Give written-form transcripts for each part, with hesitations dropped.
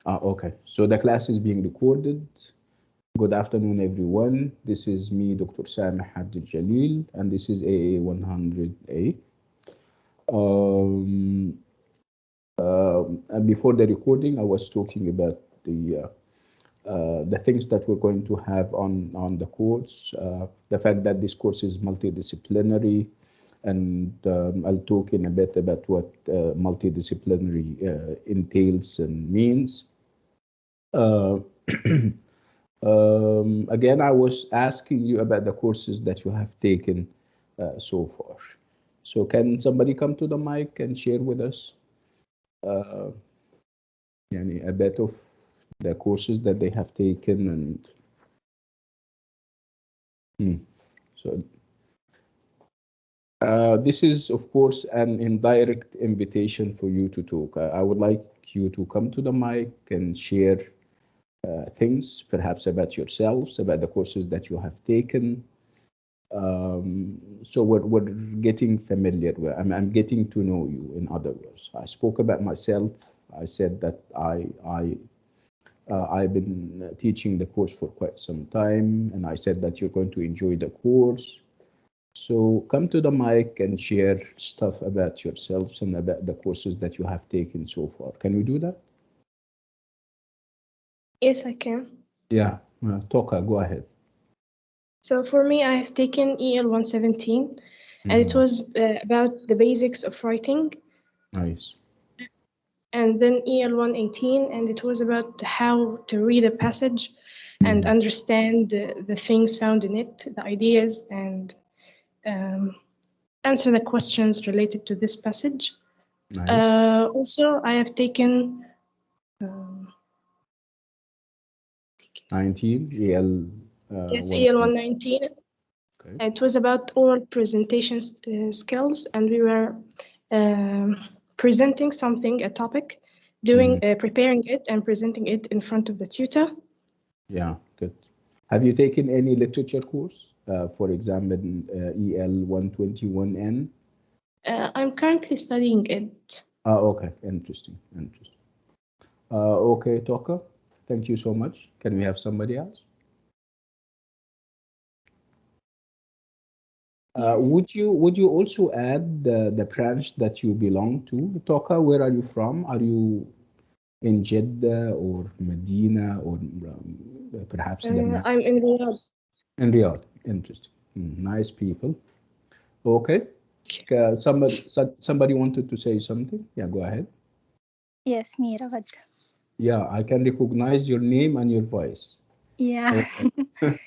Okay, so the class is being recorded. Good afternoon, everyone. This is me, Dr. Sameh Abdul Jalil, and this is AA100A. And before the recording, I was talking about the things that we're going to have on the course, the fact that this course is multidisciplinary, and I'll talk in a bit about what multidisciplinary entails and means. Again, I was asking you about the courses that you have taken so far. So can somebody come to the mic and share with us a bit of the courses that they have taken? And so this is, of course, an indirect invitation for you to talk. I would like you to come to the mic and share things, perhaps about yourselves, about the courses that you have taken. So we're getting familiar with, I'm getting to know you, in other words. I spoke about myself. I said that I've been teaching the course for quite some time, and I said that you're going to enjoy the course. So come to the mic and share stuff about yourselves and about the courses that you have taken so far. Can we do that? Yes, I can. Yeah, Toka, go ahead. So for me, I have taken EL117, and it was about the basics of writing. Nice. And then EL118, and it was about how to read a passage and understand the things found in it, the ideas, and answer the questions related to this passage. Nice. Also, I have taken 19 EL. Yes, EL119. Okay. It was about oral presentation skills, and we were presenting something, a topic, preparing it and presenting it in front of the tutor. Yeah, good. Have you taken any literature course, for example, EL121N? I'm currently studying it. Okay, interesting. Okay, Toka, thank you so much. Can we have somebody else? Yes. Would you also add the branch that you belong to? Toka, where are you from? Are you in Jeddah or Medina or perhaps Dammam? I'm in Riyadh. In Riyadh, interesting. Nice people. Okay. Somebody wanted to say something. Yeah, go ahead. Yes, me, Rawad. Yeah, I can recognize your name and your voice. Yeah. Okay.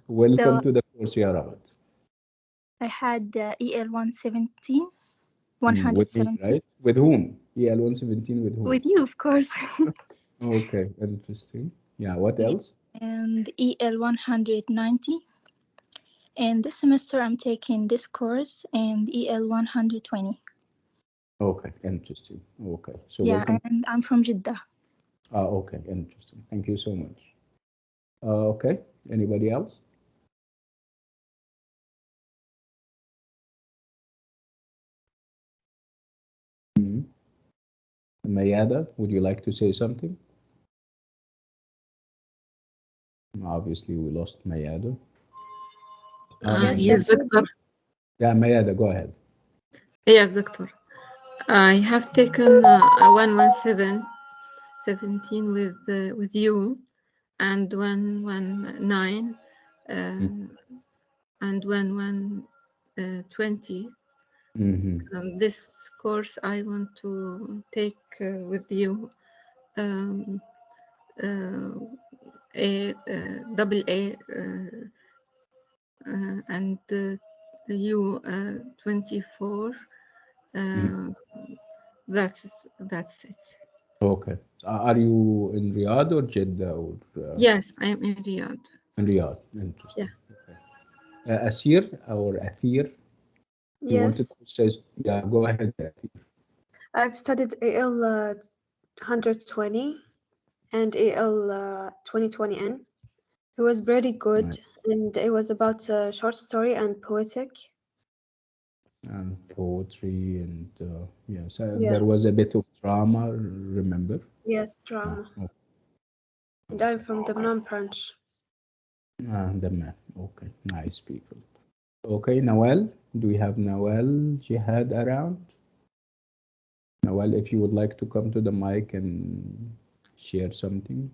Welcome So to the course, ya Rawad. I had EL117, With me, 117. right? With whom? EL117 with whom? With you, of course. Okay, interesting. Yeah, what else? And EL190. And this semester I'm taking this course and EL120. Okay, interesting. Okay, so Yeah, welcome. and I'm from Jeddah. Okay, interesting. Thank you so much. Okay, anybody else? Mayada, would you like to say something? Obviously, we lost Mayada. Yes, doctor. Yeah, Mayada, go ahead. Yes, doctor. I have taken 117 with you, and 119 and 1120. This course I want to take with you. Double A and you 24. That's it. Okay. Are you in Riyadh or Jeddah or? Yes, I am in Riyadh. In Riyadh, interesting. Yeah. Okay. Asir or Athir? You wanted Yes, to say? Yeah, go ahead, Athir. I've studied AL 120 and AL 2020N. It was pretty good, Nice. and it was about short story and poetic. And poetry and yeah, so there Yes, was a bit of drama, remember? yes, drama. Oh, And I'm from the Dammam branch. The man. Okay, nice people. Okay, Nawal. Do we have Nawal Jihad around? Nawal, if you would like to come to the mic and share something.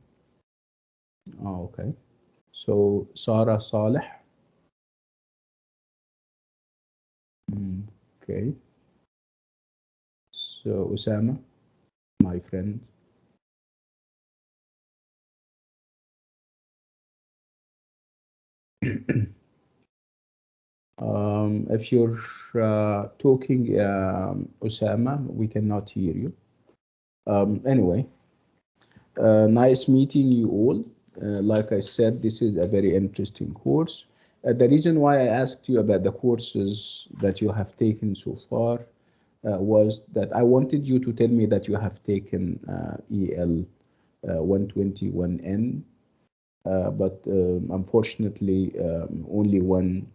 Oh, okay. So Sarah Saleh. Okay. So Osama, my friend. If you're talking, Osama, we cannot hear you. Anyway, nice meeting you all. Like I said, this is a very interesting course. The reason why I asked you about the courses that you have taken so far was that I wanted you to tell me that you have taken EL 121N, but unfortunately, only one.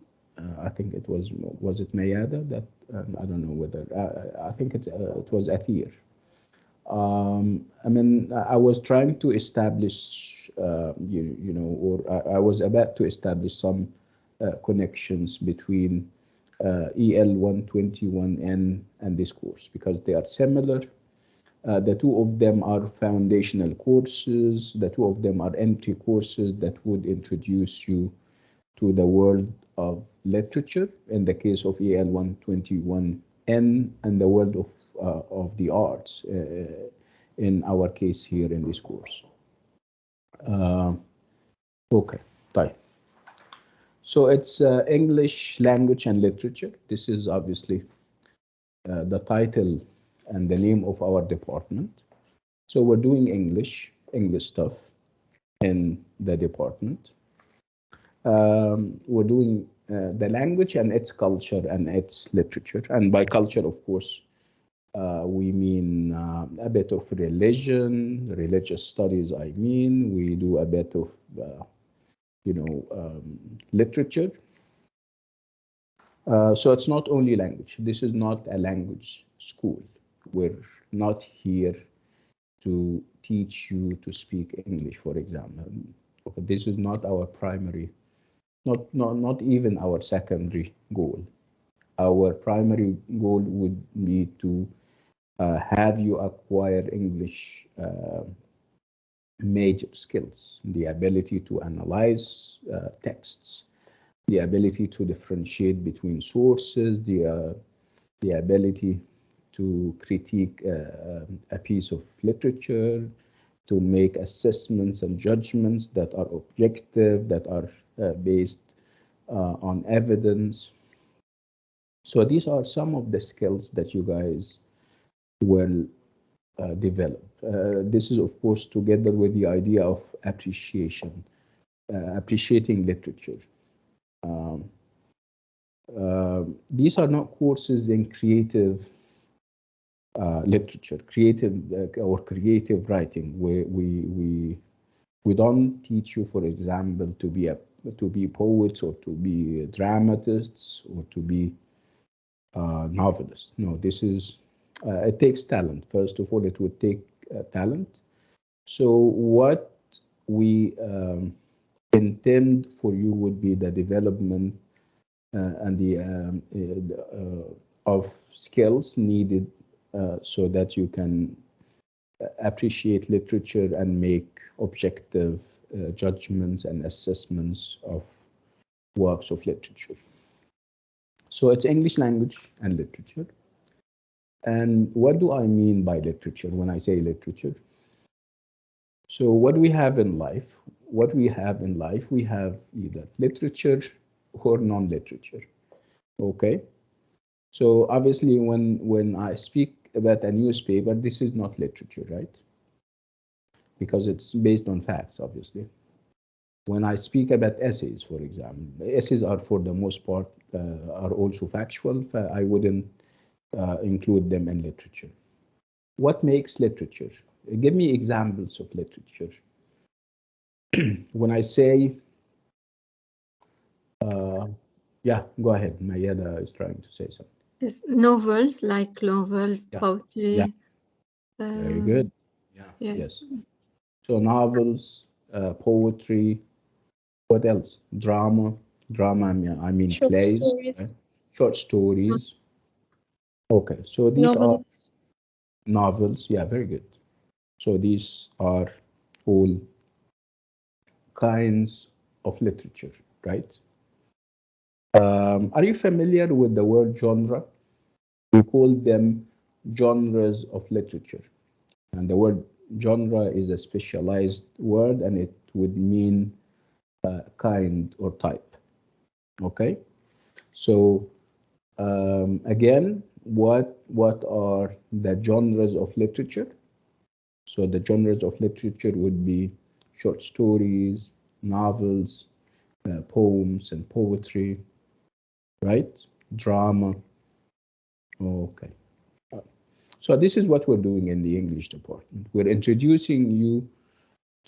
I think it was it Mayada that I don't know whether I think it was Athir. I mean, I was trying to establish, you know, or I was about to establish some connections between EL 121N and this course because they are similar. The two of them are foundational courses. The two of them are entry courses that would introduce you to the world of literature in the case of EL 121N and the world of the arts in our case here in this course. Okay, طيب. So it's English language and literature. This is obviously the title and the name of our department. So we're doing English stuff in the department. We're doing the language and its culture and its literature. And by culture, of course, we mean a bit of religion, religious studies, I mean. We do a bit of, you know, literature. So it's not only language. This is not a language school. We're not here to teach you to speak English, for example. Okay, this is not our primary, not even our secondary goal. Our primary goal would be to have you acquire English major skills, the ability to analyze texts, the ability to differentiate between sources, the ability to critique a piece of literature, to make assessments and judgments that are objective, that are based on evidence. So these are some of the skills that you guys will develop. This is, of course, together with the idea of appreciation, appreciating literature. These are not courses in creative literature, creative or creative writing. We don't teach you, for example, to be poets or to be dramatists or to be novelists. No, this is it takes talent. First of all, it would take talent. So what we intend for you would be the development and the of skills needed so that you can appreciate literature and make objective judgments and assessments of works of literature. So it's English language and literature. And what do I mean by literature when I say literature? So what we have in life, we have either literature or non-literature. Okay. So obviously when I speak about a newspaper, this is not literature, right? Because it's based on facts, obviously. When I speak about essays, for example, essays are for the most part are also factual. I wouldn't include them in literature. What makes literature? Give me examples of literature. When I say, yeah, go ahead. Mayeda is trying to say something. Yes, novels, like novels, Yeah. poetry. Yeah. Very good. Yeah. Yes. So novels, poetry. What else? Drama. Drama, I mean Short plays. stories. Right? Short stories. Okay, so these are Novels. novels. Yeah, very good. So these are all kinds of literature, right? Are you familiar with the word genre? We call them genres of literature. And the word genre is a specialized word and it would mean kind or type. Okay? So again, what are the genres of literature? So the genres of literature would be short stories, novels, poems and poetry, right? Drama. Okay. So this is what we're doing in the English department. We're introducing you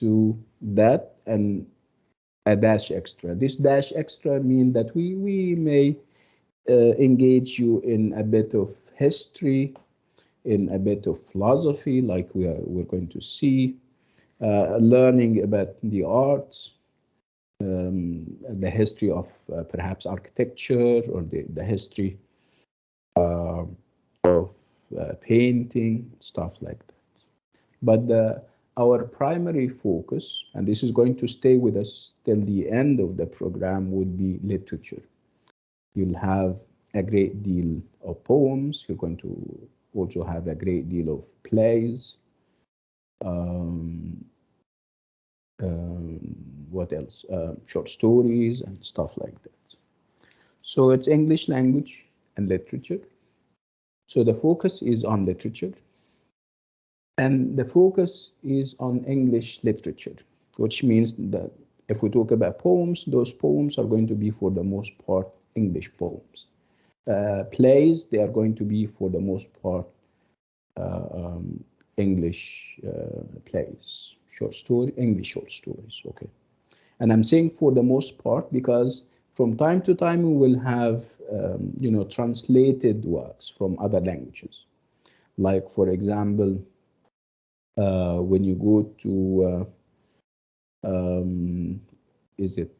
to that and a dash extra. This dash extra means that we may engage you in a bit of history, in a bit of philosophy, like we're going to see, learning about the arts, the history of perhaps architecture or the history of painting, stuff like that. But our primary focus, and this is going to stay with us till the end of the program, would be literature. You'll have a great deal of poems. You're going to also have a great deal of plays. Um, what else? Short stories and stuff like that. So it's English language and literature. So the focus is on literature. And the focus is on English literature, which means that if we talk about poems, those poems are going to be for the most part English poems. Plays, they are going to be for the most part English plays. English short stories, okay. And I'm saying for the most part because from time to time we will have, translated works from other languages. Like, for example, when you go to, is it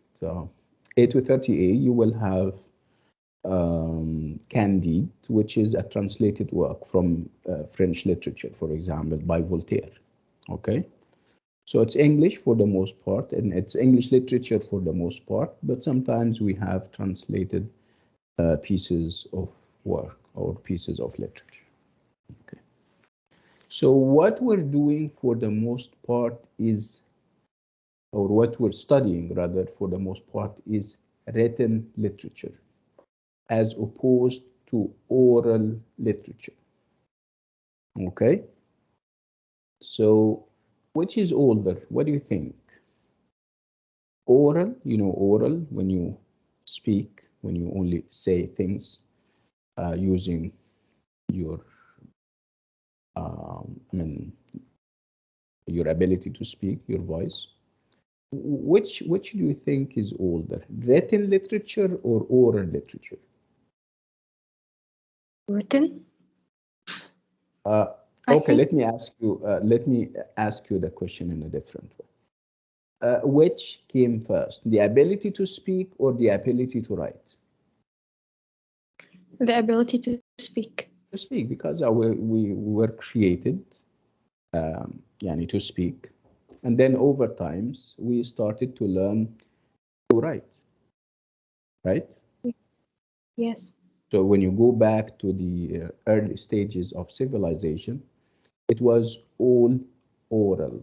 AA100A, you will have Candide, which is a translated work from French literature, for example, by Voltaire. Okay, so it's English for the most part, and it's English literature for the most part, but sometimes we have translated pieces of work or pieces of literature. Okay. So what we're doing for the most part is, or what we're studying rather for the most part, is written literature as opposed to oral literature. Okay? So which is older? What do you think? Oral, oral, when you speak, when you only say things using your, your ability to speak, your voice. Which do you think is older, written literature or oral literature? Written. Okay, let me ask you the question in a different way. Which came first, the ability to speak or the ability to write? The ability to speak. To speak, because we were created to speak, and then over times we started to learn to write, right? Yes. So when you go back to the early stages of civilization, it was all oral.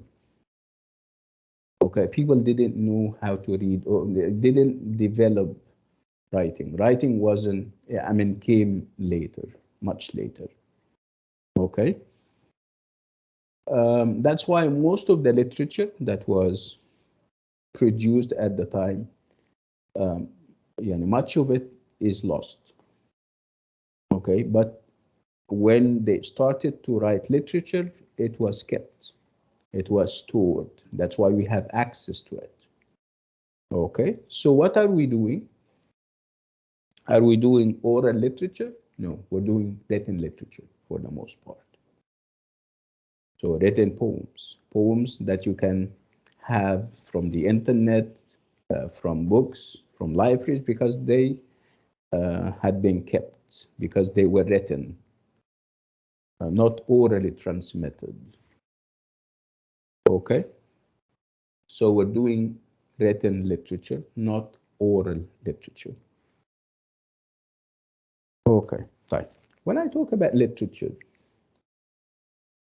Okay, people didn't know how to read, or they didn't develop writing. Writing wasn't, came later, much later. Okay. That's why most of the literature that was produced at the time, much of it is lost. Okay, but when they started to write literature, it was kept, it was stored. That's why we have access to it. Okay, so what are we doing? Are we doing oral literature? No, we're doing written literature for the most part. So written poems that you can have from the internet, from books, from libraries, because they had been kept, because they were written, not orally transmitted. Okay? So we're doing written literature, not oral literature. Okay, fine. When I talk about literature,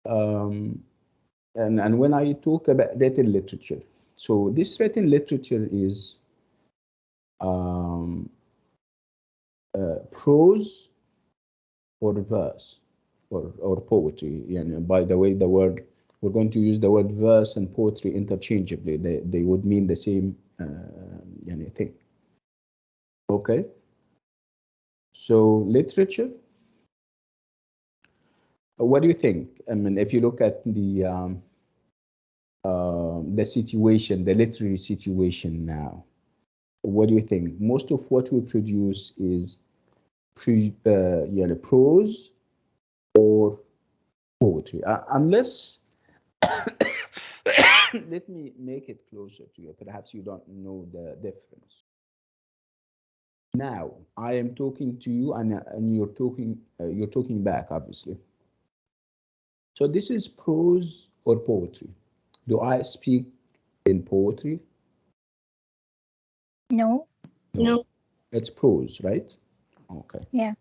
and when I talk about written literature, so this written literature is prose or verse or poetry. And by the way, the word, we're going to use the word verse and poetry interchangeably. They would mean the same thing. Okay. So literature. What do you think? I mean, if you look at the situation, the literary situation now, what do you think? Most of what we produce is prose or poetry, unless let me make it closer to you. Perhaps you don't know the difference. Now I am talking to you, and you're talking back, obviously. So this is prose or poetry. Do I speak in poetry? No. No. It's prose, right? Okay. Yeah.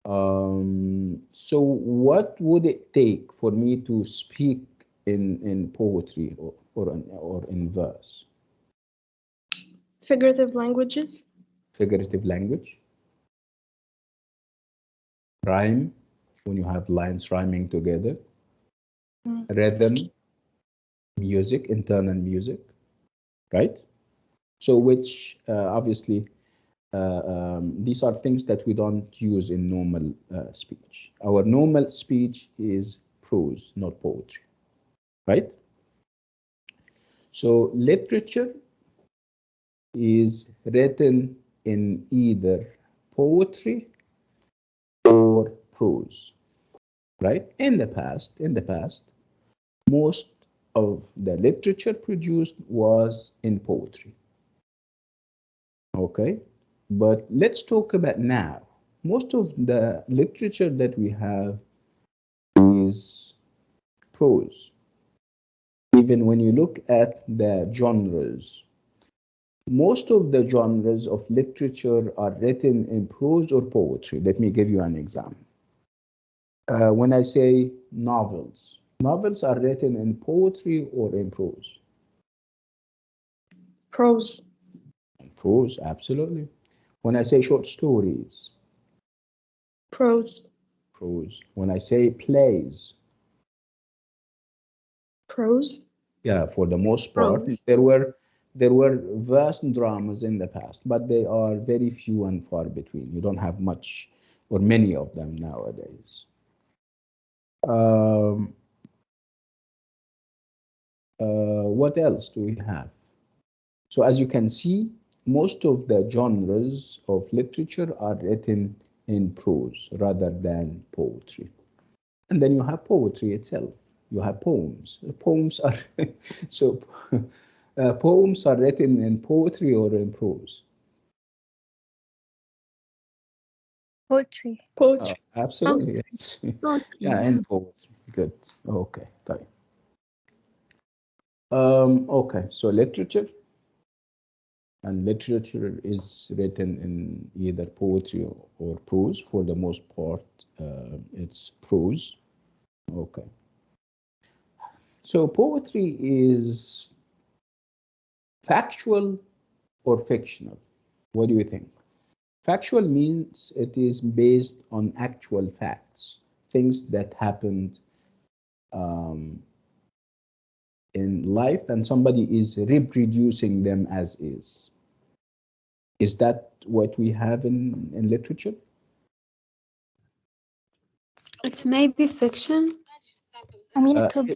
So what would it take for me to speak in poetry or in verse? Figurative languages. Figurative language. Rhyme, when you have lines rhyming together. Rhythm, music, internal music, right? So which obviously these are things that we don't use in normal speech. Our normal speech is prose, not poetry, right? So literature is written in either poetry or prose, right? In the past, most of the literature produced was in poetry. Okay, but let's talk about now. Most of the literature that we have is prose. Even when you look at the genres, most of the genres of literature are written in prose or poetry. Let me give you an example. When I say novels, novels are written in poetry or in prose? Prose. In prose, absolutely. When I say short stories, Prose. prose. When I say plays, Prose. yeah, for the most part, Prose. there were vast dramas in the past, but they are very few and far between. You don't have much or many of them nowadays. What else do we have? So as you can see, most of the genres of literature are written in prose rather than poetry. And then you have poetry itself. You have poems. Poems are so poems are written in poetry or in prose. Poetry. Poetry. Absolutely, yes. Yeah, in poetry. Good. Okay, fine. Okay, so literature. And literature is written in either poetry or prose. For the most part, it's prose. Okay. So poetry is factual or fictional? What do you think? Factual means it is based on actual facts, things that happened in life, and somebody is reproducing them as is. Is that what we have in literature? It's maybe fiction. I mean, it could.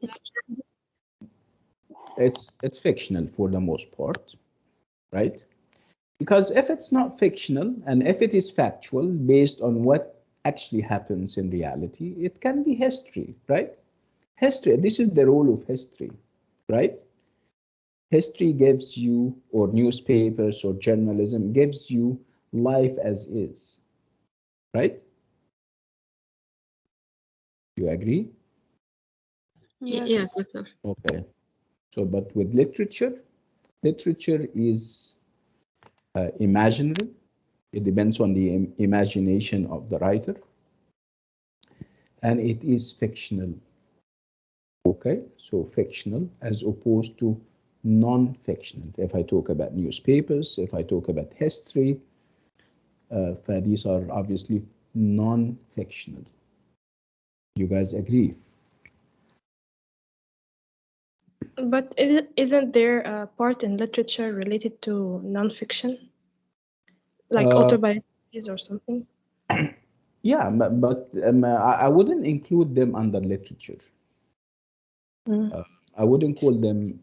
It's fictional for the most part, right? Because if it's not fictional and if it is factual based on what actually happens in reality, it can be history, right? History, this is the role of history, right? History gives you, or newspapers or journalism gives you life as is, right? You agree? Yes, doctor. Okay. So, but with literature, literature is imaginary. It depends on the imagination of the writer, and it is fictional. Okay, so fictional as opposed to non-fictional. If I talk about newspapers, if I talk about history, these are obviously non-fictional. You guys agree? But isn't there a part in literature related to non-fiction, like autobiographies or something? Yeah, but I wouldn't include them under literature. I wouldn't call them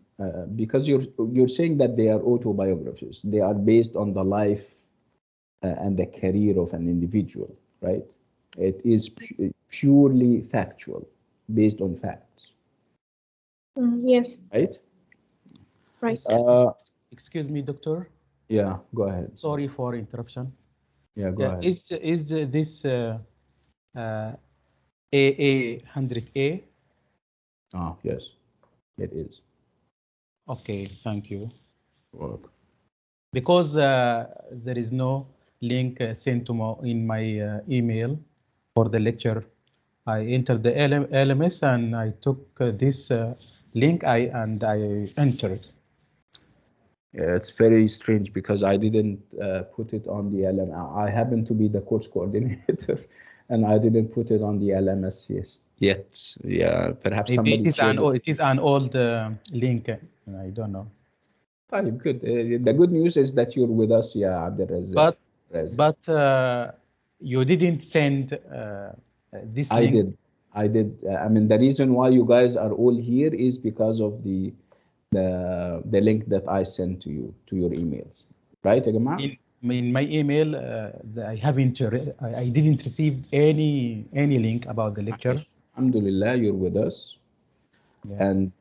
because you're saying that they are autobiographies. They are based on the life and the career of an individual, right? It is purely factual, based on facts. Yes. Right? Right. Excuse me, doctor. Yeah, go ahead. Sorry for interruption. Yeah, go ahead. Is this AA100A? Ah, yes, it is. Okay, thank you. Welcome. Because there is no link sent to in my email for the lecture, I entered the LMS and I took this link and I entered. Yeah, it's very strange because I didn't put it on the LM. I happen to be the course coordinator, and I didn't put it on the LMS yet. Yeah, perhaps Maybe somebody shared it. it is an old link. I don't know. Fine, good. The good news is that you're with us, yeah, But you didn't send this link. I did. I mean, the reason why you guys are all here is because of the link that I sent to you, to your emails, right, Agama? In my email, I didn't receive any link about the lecture. Alhamdulillah, you're with us, yeah. And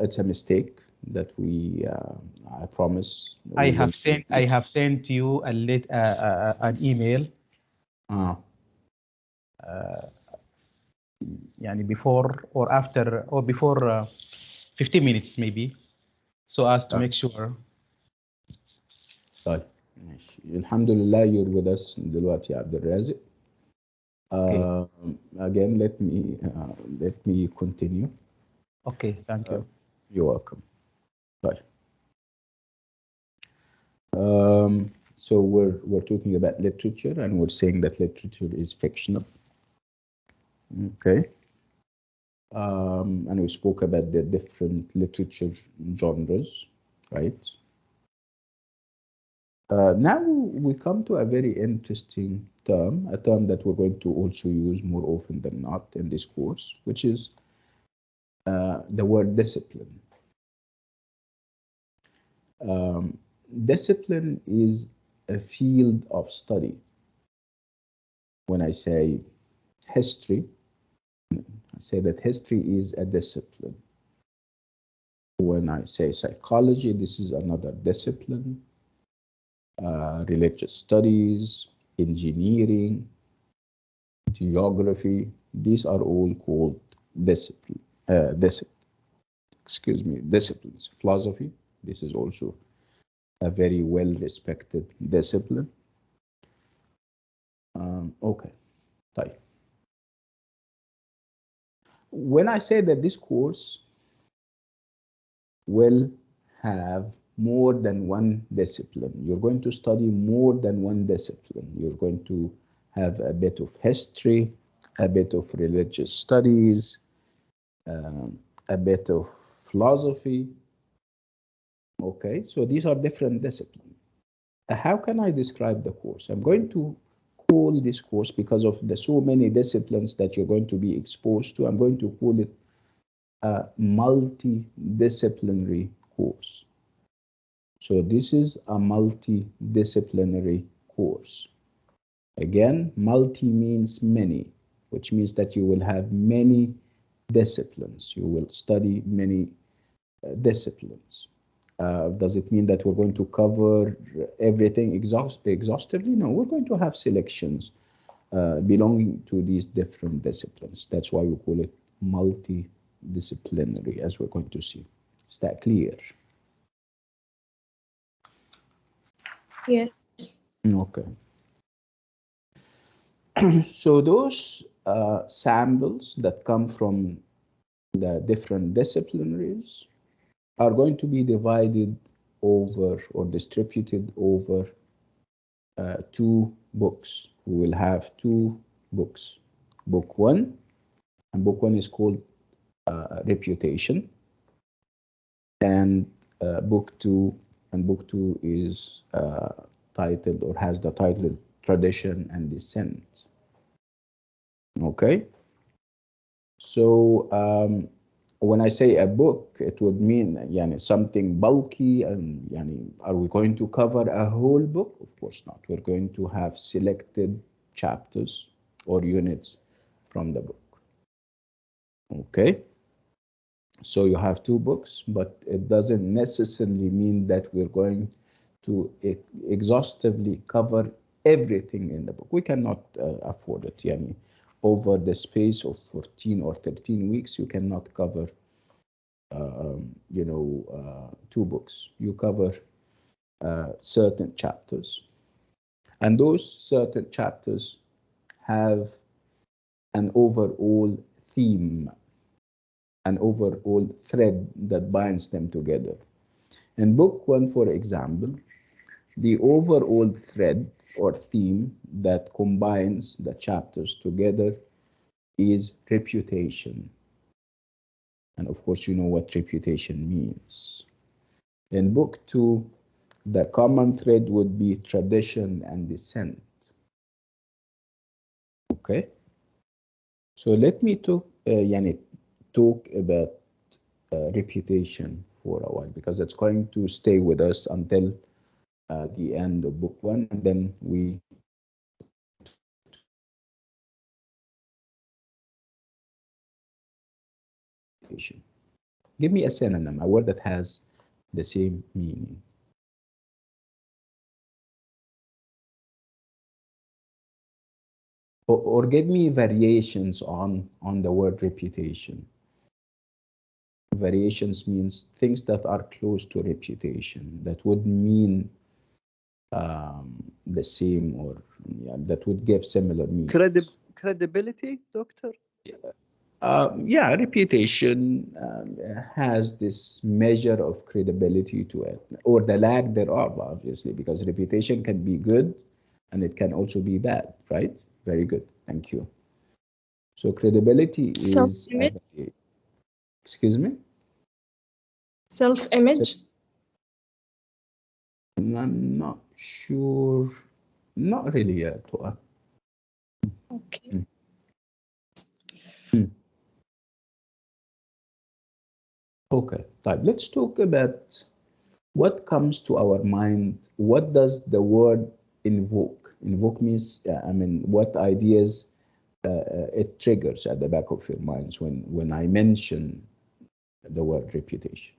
it's a mistake that we. I promise. I have sent you an email. Before or after or before 15 minutes maybe, so as to make sure. طيب Alhamdulillah, you're with us دلوقتي يا عبد الرازق. Again, let me continue. Okay, thank you. You're welcome. Bye. So we're talking about literature, and we're saying that literature is fictional. Okay. And we spoke about the different literature genres, right? Now we come to a very interesting term, a term that we're going to also use more often than not in this course, which is the word discipline. Discipline is a field of study. When I say history, I say that history is a discipline. When I say psychology, this is another discipline. Religious studies, engineering, geography, these are all called disciplines. Philosophy, this is also a very well-respected discipline. Okay, طيب. When I say that this course will have more than one discipline, you're going to study more than one discipline. You're going to have a bit of history, a bit of religious studies, a bit of philosophy. Okay, so these are different disciplines. How can I describe the course? I'm going to call this course, because of the so many disciplines that you're going to be exposed to, I'm going to call it a multidisciplinary course. So this is a multidisciplinary course. Again, multi means many, which means that you will have many disciplines. You will study many disciplines. Does it mean that we're going to cover everything exhaustively? No, we're going to have selections belonging to these different disciplines. That's why we call it multidisciplinary, as we're going to see. Is that clear? Yes. Okay. So those samples that come from the different disciplinaries are going to be divided over or distributed over 2 books. We will have 2 books. Book 1, and book 1 is called Reputation, and book 2, and book 2 is titled or has the title Tradition and Descent. Okay, so when I say a book, it would mean something bulky, and are we going to cover a whole book? Of course not. We're going to have selected chapters or units from the book. Okay, so you have 2 books, but it doesn't necessarily mean that we're going to exhaustively cover everything in the book. We cannot afford it. Over the space of 14 or 13 weeks, you cannot cover 2 books. You cover certain chapters, and those certain chapters have an overall theme, an overall thread that binds them together. In book 1, for example, the overall thread or theme that combines the chapters together is reputation. And of course, you know what reputation means. In book 2, the common thread would be tradition and descent. Okay? So let me talk about reputation for a while, because it's going to stay with us until the end of book 1, and then we give me a synonym, a word that has the same meaning. Or give me variations on the word reputation. Variations means things that are close to reputation, that would mean the same, or that would give similar meaning. Credibility, Doctor? Reputation has this measure of credibility to it, or the lack thereof, obviously, because reputation can be good and it can also be bad, right? Very good, thank you. So credibility is... Self-image? Excuse me? Self-image? I'm not sure. Not really yet. Okay. Okay, let's talk about what comes to our mind. What does the word invoke? Invoke means, what ideas it triggers at the back of your minds when I mention the word reputation.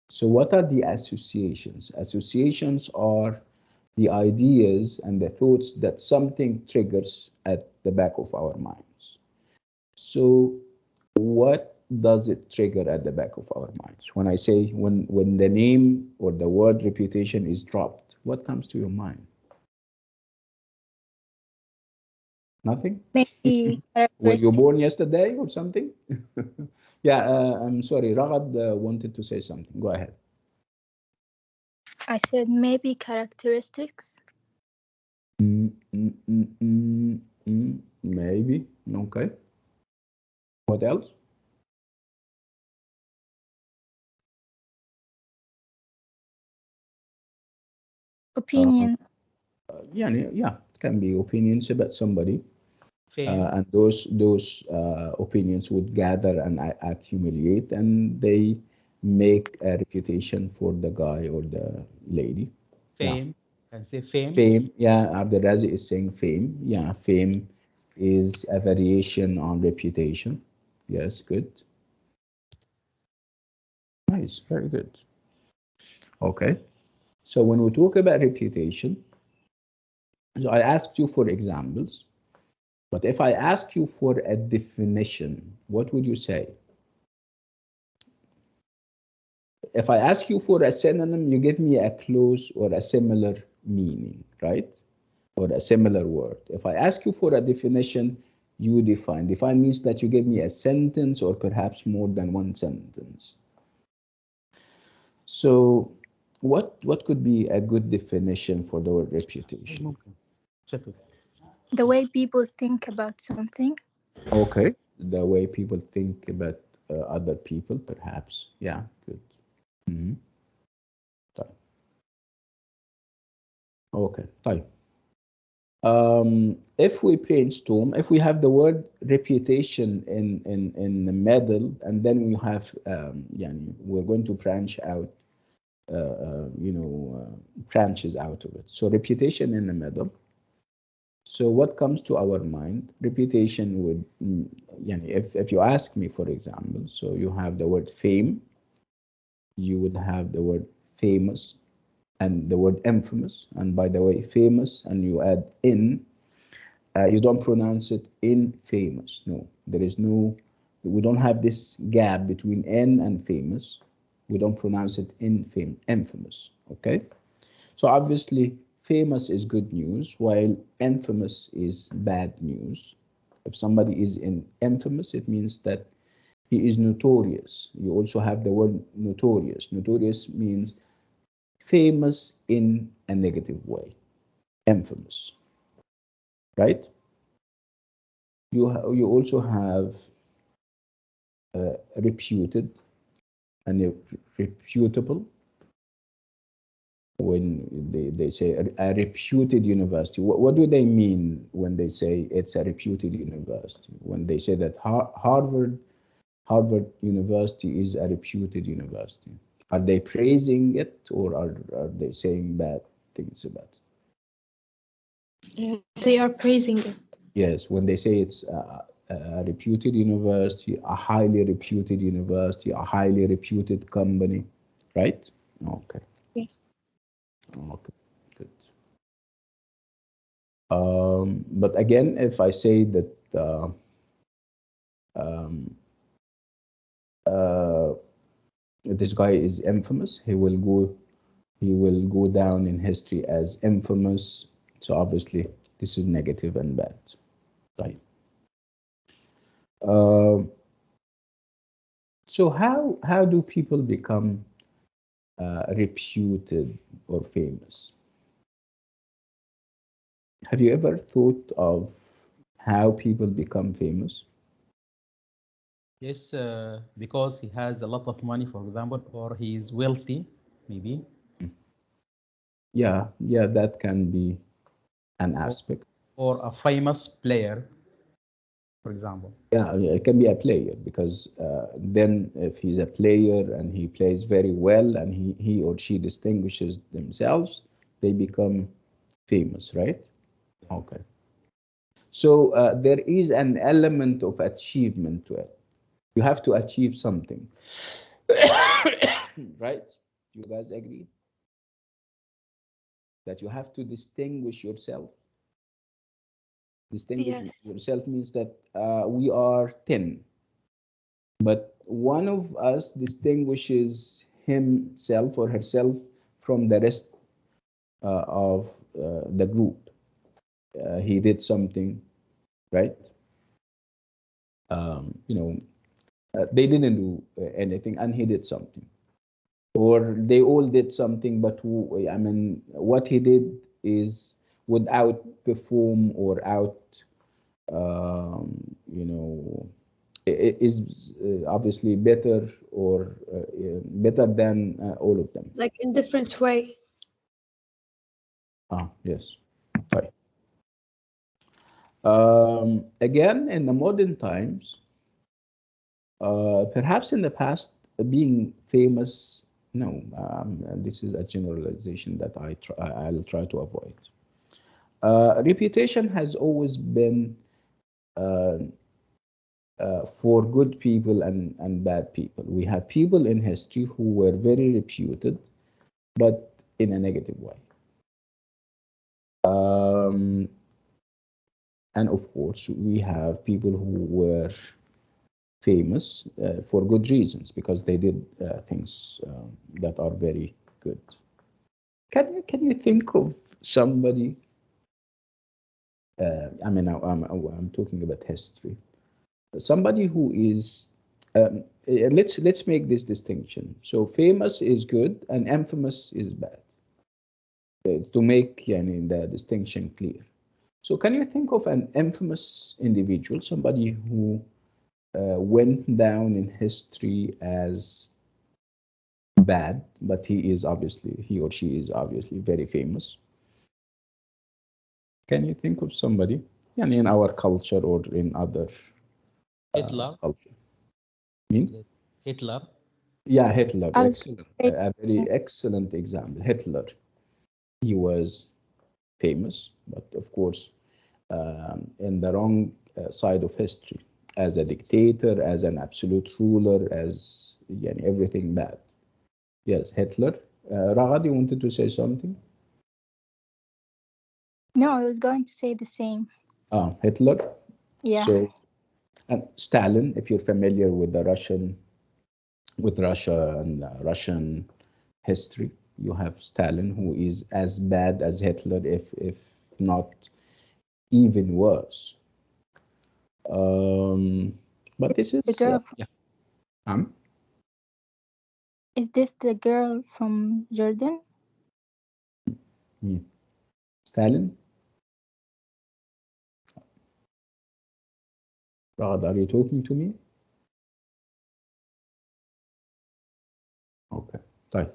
So what are the associations? Associations are the ideas and the thoughts that something triggers at the back of our minds. So what does it trigger at the back of our minds? When I say, when the name or the word reputation is dropped, what comes to your mind? Nothing? Maybe Were you characteristics. born yesterday or something? Yeah, I'm sorry, Ragad wanted to say something. Go ahead. I said maybe characteristics. Maybe. Okay. What else? Opinions. Yeah, it can be opinions about somebody, Fame. and those opinions would gather and accumulate, and they make a reputation for the guy or the lady. Fame. Can say fame. Fame. Yeah, Abdulaziz is saying fame. Yeah, fame is a variation on reputation. Yes, good. Nice, very good. Okay, so when we talk about reputation, so I asked you for examples, but if I ask you for a definition, what would you say? If I ask you for a synonym, you give me a close or a similar meaning, right? Or a similar word. If I ask you for a definition, you define. Define means that you give me a sentence or perhaps more than one sentence. So what could be a good definition for the word reputation? The way people think about something. Okay, the way people think about other people, perhaps. Yeah, good. Mm-hmm. Okay, fine. If we brainstorm, if we have the word reputation in the middle, and then we have, we're going to branch out, branches out of it. So reputation in the middle. So what comes to our mind? Reputation would, if you ask me, for example, so you have the word fame, you would have the word famous, and the word infamous. And by the way, famous, and you add in, you don't pronounce it infamous. No, there is no, we don't have this gap between N and famous. We don't pronounce it infamous, okay? So obviously, famous is good news, while infamous is bad news. If somebody is infamous, it means that he is notorious. You also have the word notorious. Notorious means famous in a negative way, infamous, right? You also have reputed and reputable. When they say a reputed university, what do they mean when they say it's a reputed university? When they say that Harvard University is a reputed university, are they praising it, or are they saying bad things about it? They are praising it. Yes, when they say it's a reputed university, a highly reputed university, a highly reputed company, right? Okay. Yes. Okay, good. But again, if I say that this guy is infamous, he will go down in history as infamous. So obviously, this is negative and bad, right? So how do people become reputed or famous? Have you ever thought of how people become famous? Yes, because he has a lot of money, for example, or he is wealthy, maybe. Yeah, that can be an aspect. Or a famous player, for example. Yeah, it can be a player, because then if he's a player and he plays very well and he or she distinguishes themselves, they become famous, right? Okay. So there is an element of achievement to it. You have to achieve something. Right? Do you guys agree? That you have to distinguish yourself. Distinguish yourself means that we are 10, but one of us distinguishes himself or herself from the rest of the group. He did something, right? They didn't do anything and he did something. Or they all did something, but what he did is would outperform or is obviously better or better than all of them. Like in different way. Yes, right. Again, in the modern times, perhaps in the past, being famous, no, this is a generalization that I'll try to avoid. Reputation has always been for good people and bad people. We have people in history who were very reputed, but in a negative way. And of course, we have people who were famous for good reasons because they did things that are very good. Can you think of somebody? I mean, I'm talking about history. Somebody who is let's make this distinction. So famous is good and infamous is bad. To make the distinction clear. So can you think of an infamous individual, somebody who went down in history as bad, but he or she is obviously very famous? Can you think of somebody in our culture or in other Hitler. culture? Me? Yes. Hitler. Yeah, Hitler. I was Excellent. A very excellent example. Hitler. He was famous, but of course, in the wrong side of history, as a dictator, as an absolute ruler, as everything bad. Yes, Hitler. Ragad, you wanted to say something? No, I was going to say the same. Hitler. Yeah. So, and Stalin, if you're familiar with Russia and Russian history, you have Stalin, who is as bad as Hitler, if not even worse. But this is The girl is this the girl from Jordan? Stalin. Ragad, are you talking to me? Okay, right.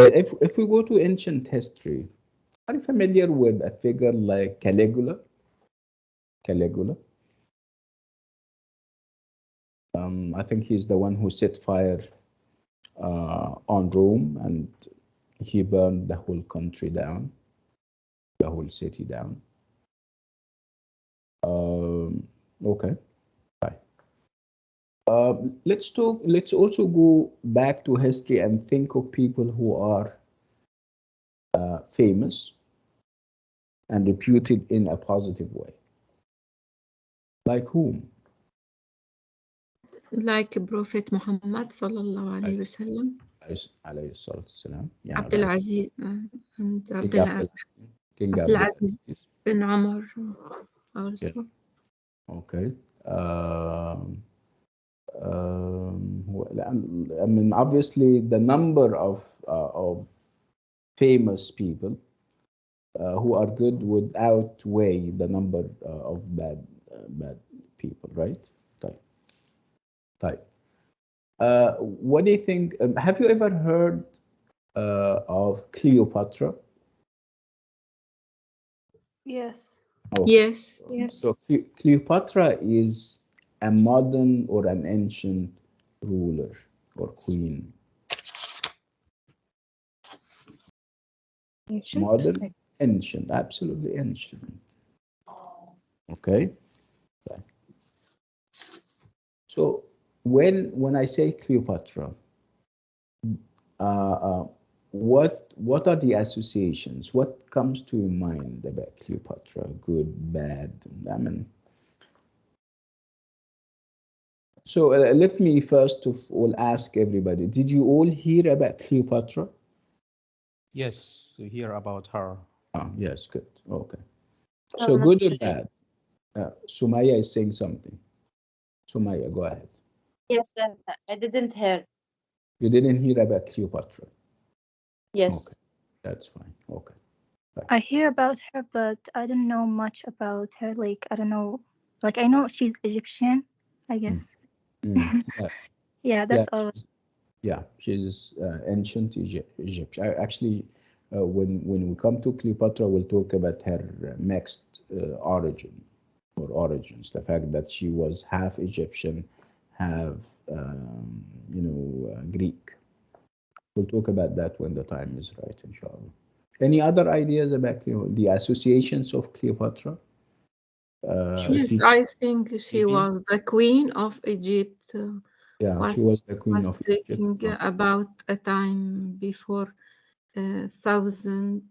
If we go to ancient history, are you familiar with a figure like Caligula? Caligula. I think he's the one who set fire on Rome, and he burned the whole country down, the whole city down. Okay, right. Let's also go back to history and think of people who are famous and reputed in a positive way. Like whom? Like Prophet Muhammad sallallahu alayhi wasallam, عليه الصلاة والسلام. Yeah, Abdul like Aziz and King Abdul Aziz Abdulaziz. bin Umar Yeah. also. Okay. I mean, obviously, the number of famous people who are good would outweigh the number of bad people, right? Type. What do you think? Have you ever heard of Cleopatra? Yes. Okay. Yes. Yes. So Cleopatra is a modern or an ancient ruler or queen. Ancient. Modern, ancient, absolutely ancient. Okay. So when I say Cleopatra, what are the associations? What comes to your mind about Cleopatra? Good, bad? I mean, so let me first of all ask everybody: did you all hear about Cleopatra? Yes, we hear about her. Yes, good. Okay. So good or bad? Sumaya is saying something. Sumaya, go ahead. Yes, I didn't hear. You didn't hear about Cleopatra? Yes. Okay, that's fine. Okay. Right. I hear about her, but I don't know much about her. Like, I don't know. Like, I know she's Egyptian, I guess. Yeah. Yeah, that's all. Yeah, she's ancient Egypt. Actually, when we come to Cleopatra, we'll talk about her mixed origin or origins. The fact that she was half Egyptian, half Greek. We'll talk about that when the time is right, inshallah. Any other ideas about the associations of Cleopatra? Yes, She, I think she was the queen of Egypt. yeah, she Was was the queen was of Egypt. taking about a time before 2000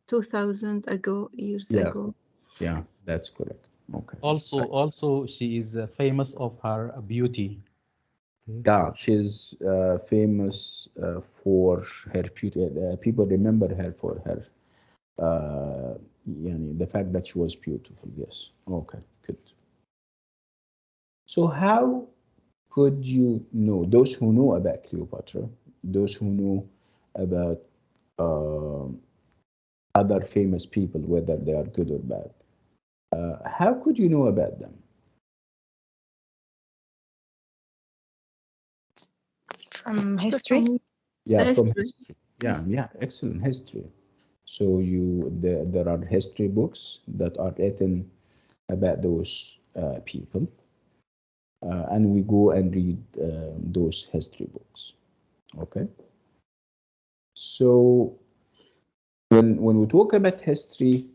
years Yeah, ago. yeah, that's correct. Okay. Also, she is famous of her beauty. Okay. Yeah, she's famous for her beauty. People remember her for her, the fact that she was beautiful. Yes. Okay, good. So how could you know, those who know about Cleopatra, those who know about other famous people, whether they are good or bad, how could you know about them? From Just history. from Yeah, The from history. history. Yeah, excellent history. So there are history books that are written about those people, and we go and read those history books. Okay. So when we talk about history,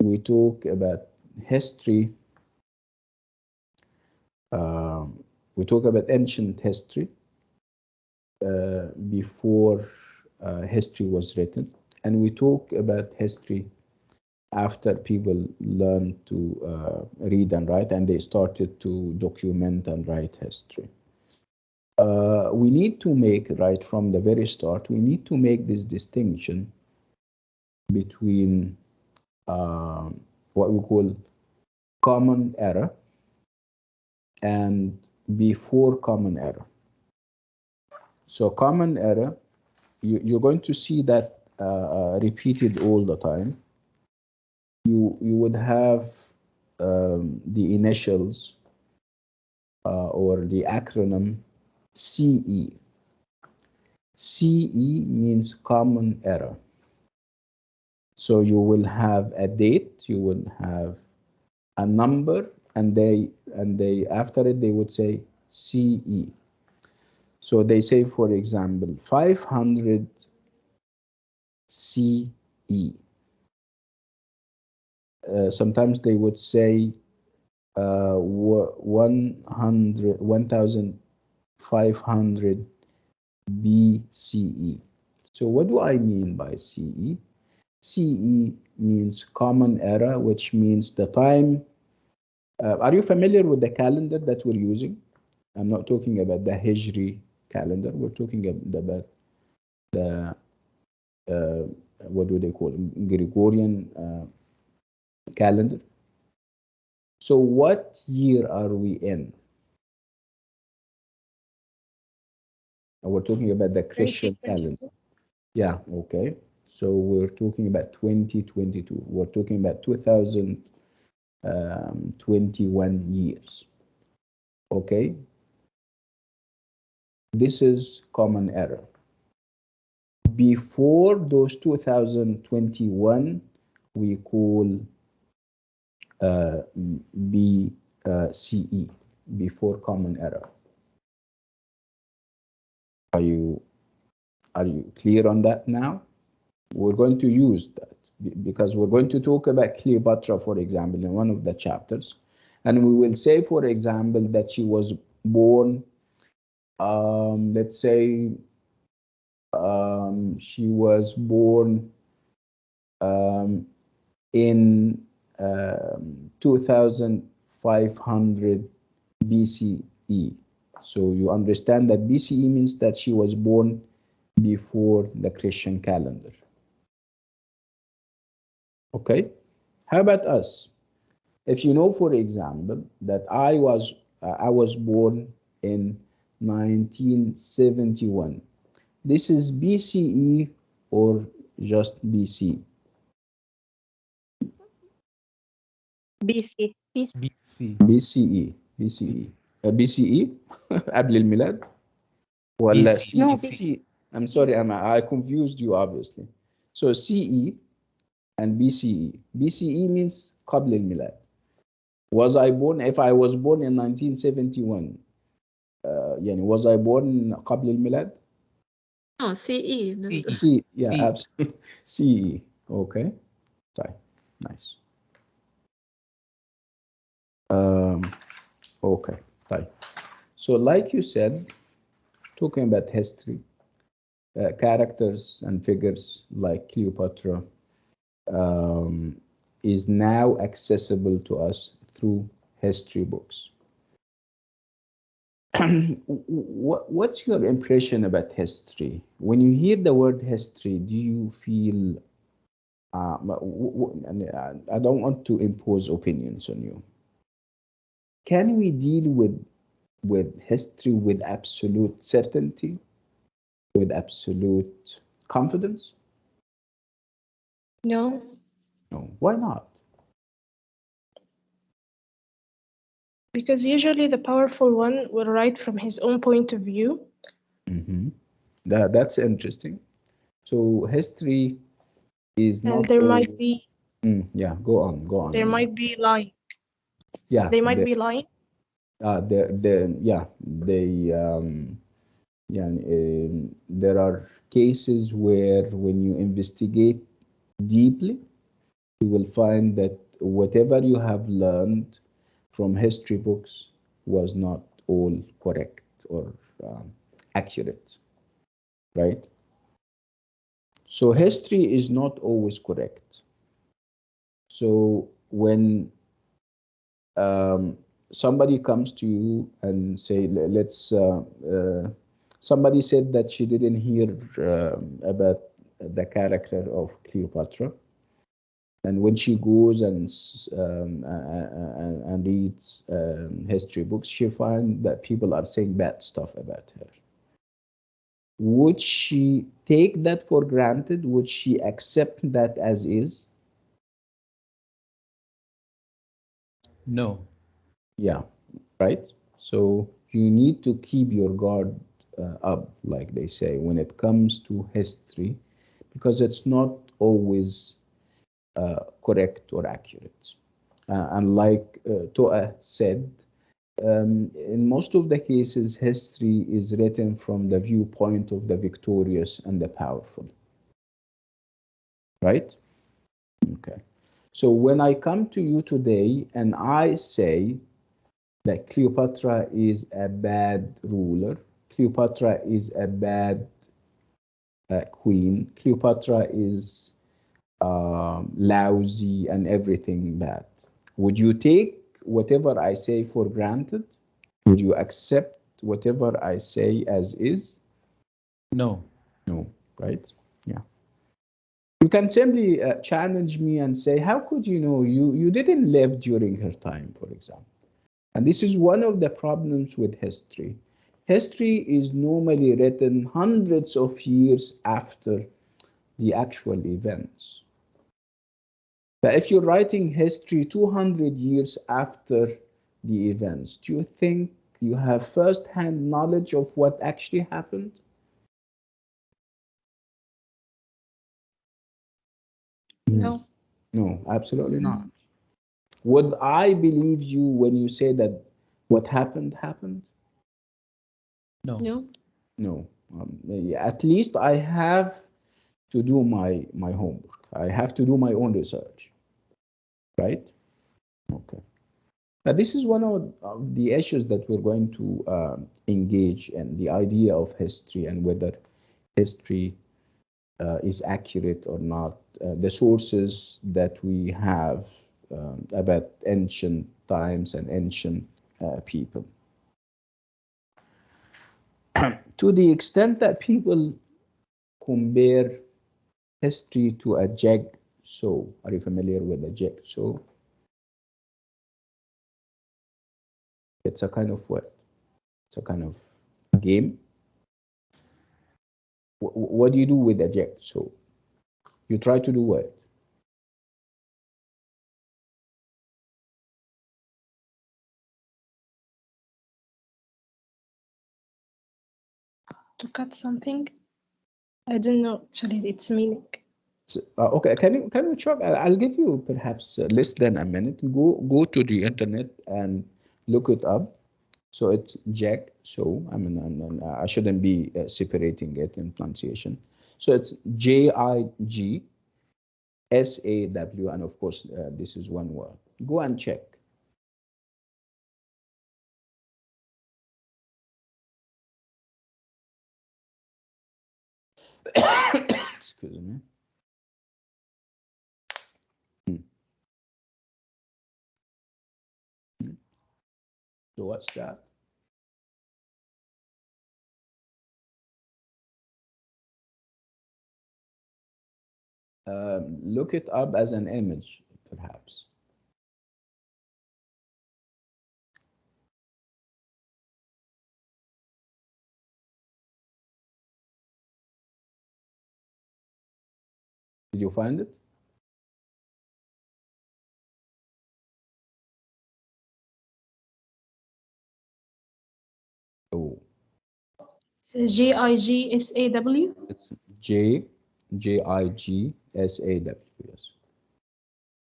we talk about history. Um, we talk about ancient history before history was written, and we talk about history after people learned to read and write, and they started to document and write history. We need to make, right from the very start, we need to make this distinction between what we call common era and before common era. So common era, you're going to see that repeated all the time. You would have the initials or the acronym CE. CE means common era. So you will have a date, you will have a number, and they after it they would say CE. So they say, for example, 500 CE. Sometimes they would say 1500 BCE. So what do I mean by CE? CE means common era, which means the time. Are you familiar with the calendar that we're using? I'm not talking about the Hijri calendar. We're talking about the, what do they call it? Gregorian calendar. So what year are we in? We're talking about the Christian 2022. calendar. Yeah, okay. So we're talking about 2022. We're talking about 2021 years. Okay. This is common era. Before those 2021, we call BCE, before common era. Are you clear on that now? We're going to use that because we're going to talk about Cleopatra, for example, in one of the chapters. And we will say, for example, that she was born, let's say, she was born in 2500 BCE. So you understand that BCE means that she was born before the Christian calendar. Okay? How about us? If you know, for example, that I was born in 1971. This is BCE or just BC? BC. BC. BC. BCE BCE قبل الميلاد ولا BC. No, CE? I'm sorry, I confused you obviously. So CE and BCE. BCE means قبل الميلاد. Was I born, if I was born in 1971, was I born قبل الميلاد? No, CE. C, yeah, C. absolutely. CE. Okay. Sorry. Nice. Okay, right. So like you said, talking about history, characters and figures like Cleopatra is now accessible to us through history books. What's your impression about history? When you hear the word history, do you feel, I don't want to impose opinions on you. Can we deal with history with absolute certainty, with absolute confidence? No, No. Why not? because usually the powerful one will write from his own point of view. Mm-hmm. That's interesting. So history is And not there all. might be Yeah, go on, go on. there might be lying. Yeah, They might be lying. There are cases where when you investigate deeply, you will find that whatever you have learned from history books was not all correct or accurate, right? So history is not always correct. So when somebody comes to you and say, somebody said that she didn't hear about the character of Cleopatra. And when she goes and reads history books, she finds that people are saying bad stuff about her. Would she take that for granted? Would she accept that as is? No. Yeah, right? So you need to keep your guard up, like they say, when it comes to history, because it's not always correct or accurate. And like Toa said, in most of the cases, history is written from the viewpoint of the victorious and the powerful, right? Okay. So when I come to you today and I say that Cleopatra is a bad ruler, Cleopatra is a bad queen, Cleopatra is lousy and everything bad, would you take whatever I say for granted? Would you accept whatever I say as is? No. No, right? Yeah. You can simply challenge me and say, how could you know? You didn't live during her time, for example. And this is one of the problems with history. History is normally written hundreds of years after the actual events. But if you're writing history 200 years after the events, do you think you have first-hand knowledge of what actually happened? No. No, absolutely not. Would I believe you when you say that what happened happened? No. No. No. At least I have to do my homework. I have to do my own research, right? Okay. Now, this is one of the issues that we're going to engage in, the idea of history and whether history is accurate or not, the sources that we have about ancient times and ancient people. To the extent that people compare history to a jigsaw. Are you familiar with a jigsaw? It's a kind of what? It's a kind of game. What do you do with a jigsaw? You try to do what? To cut something? I don't know actually its meaning. Okay, can you check? I'll give you perhaps less than a minute. Go to the internet and look it up. So it's Jack. So I mean, I shouldn't be separating it in pronunciation. So it's JIGSAW, and of course this is one word. Go and check. Excuse me. So what's that? Look it up as an image, perhaps. Did you find it? Oh, It's Gigasaw. it's Gigasaw. Yes.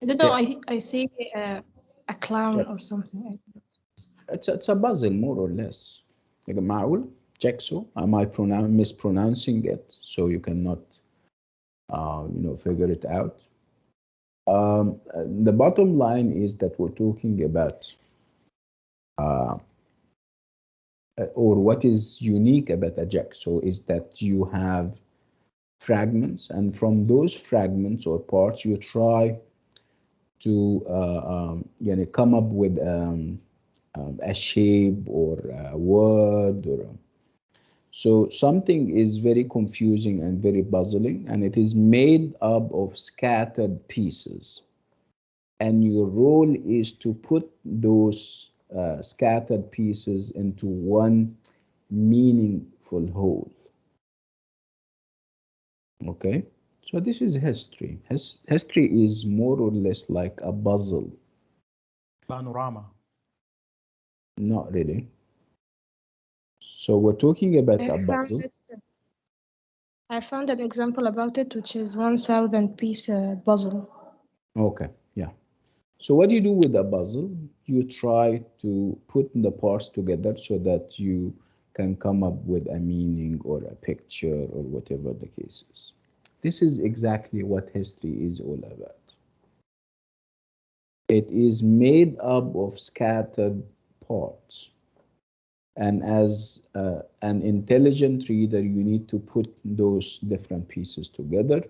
I don't know. Yeah. I see a clown or something. It's a puzzle, more or less. Like a معقول? Jigsaw. Am I mispronouncing it? So you cannot, figure it out. The bottom line is that we're talking about, or what is unique about a jigsaw is that you have fragments, and from those fragments or parts, you try to come up with a shape or a word so something is very confusing and very puzzling, and it is made up of scattered pieces, and your role is to put those scattered pieces into one meaningful whole. Okay, so this is history. History is more or less like a puzzle. Panorama. Not really. So we're talking about a puzzle. I found an example about it, which is 1,000 piece puzzle. Okay, yeah. So what do you do with a puzzle? You try to put the parts together so that you can come up with a meaning or a picture or whatever the case is. This is exactly what history is all about. It is made up of scattered parts. And as an intelligent reader, you need to put those different pieces together.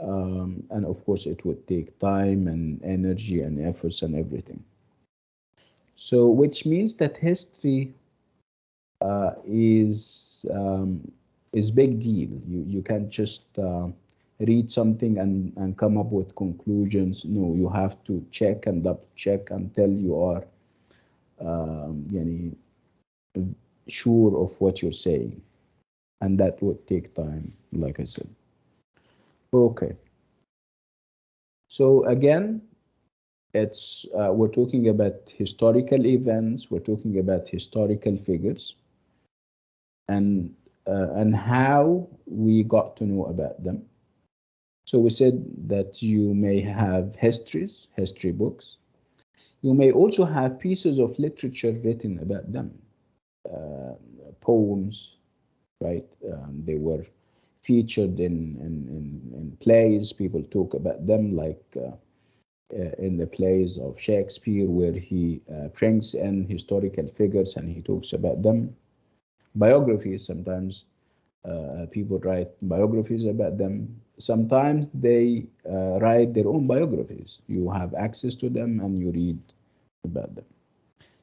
And of course, it would take time and energy and efforts and everything. So, which means that history is big deal. You can't just read something and come up with conclusions. No, you have to check and double check until you are sure of what you're saying, and that would take time, like I said. Okay. So again, it's we're talking about historical events. We're talking about historical figures, and how we got to know about them. So we said that you may have history books. You may also have pieces of literature written about them, poems, right? They were featured in plays. People talk about them, like in the plays of Shakespeare, where he brings in historical figures and he talks about them. Biographies, sometimes people write biographies about them. Sometimes they write their own biographies. You have access to them and you read about them.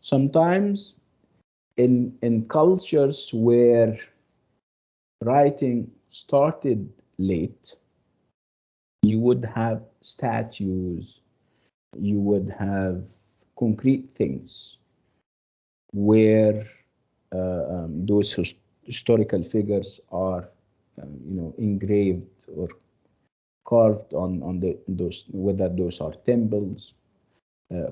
Sometimes in cultures where writing started late, you would have statues, you would have concrete things where those historical figures are, engraved or carved on those, whether those are temples,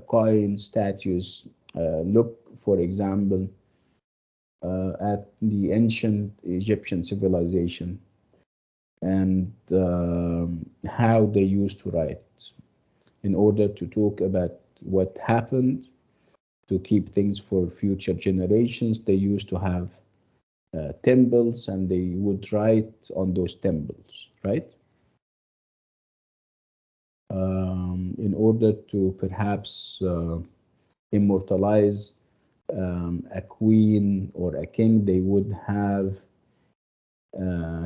coins, statues. Look, for example, at the ancient Egyptian civilization and how they used to write in order to talk about what happened, to keep things for future generations. They used to have temples, and they would write on those temples, right? In order to perhaps immortalize a queen or a king, they would have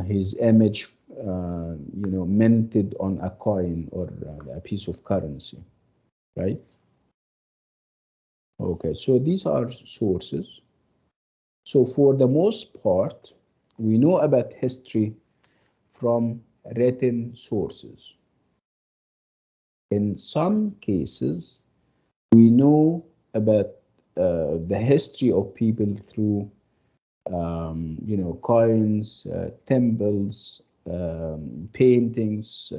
his image, minted on a coin or a piece of currency, right? Okay, so these are sources. So for the most part, we know about history from written sources. In some cases, we know about the history of people through, coins, temples, paintings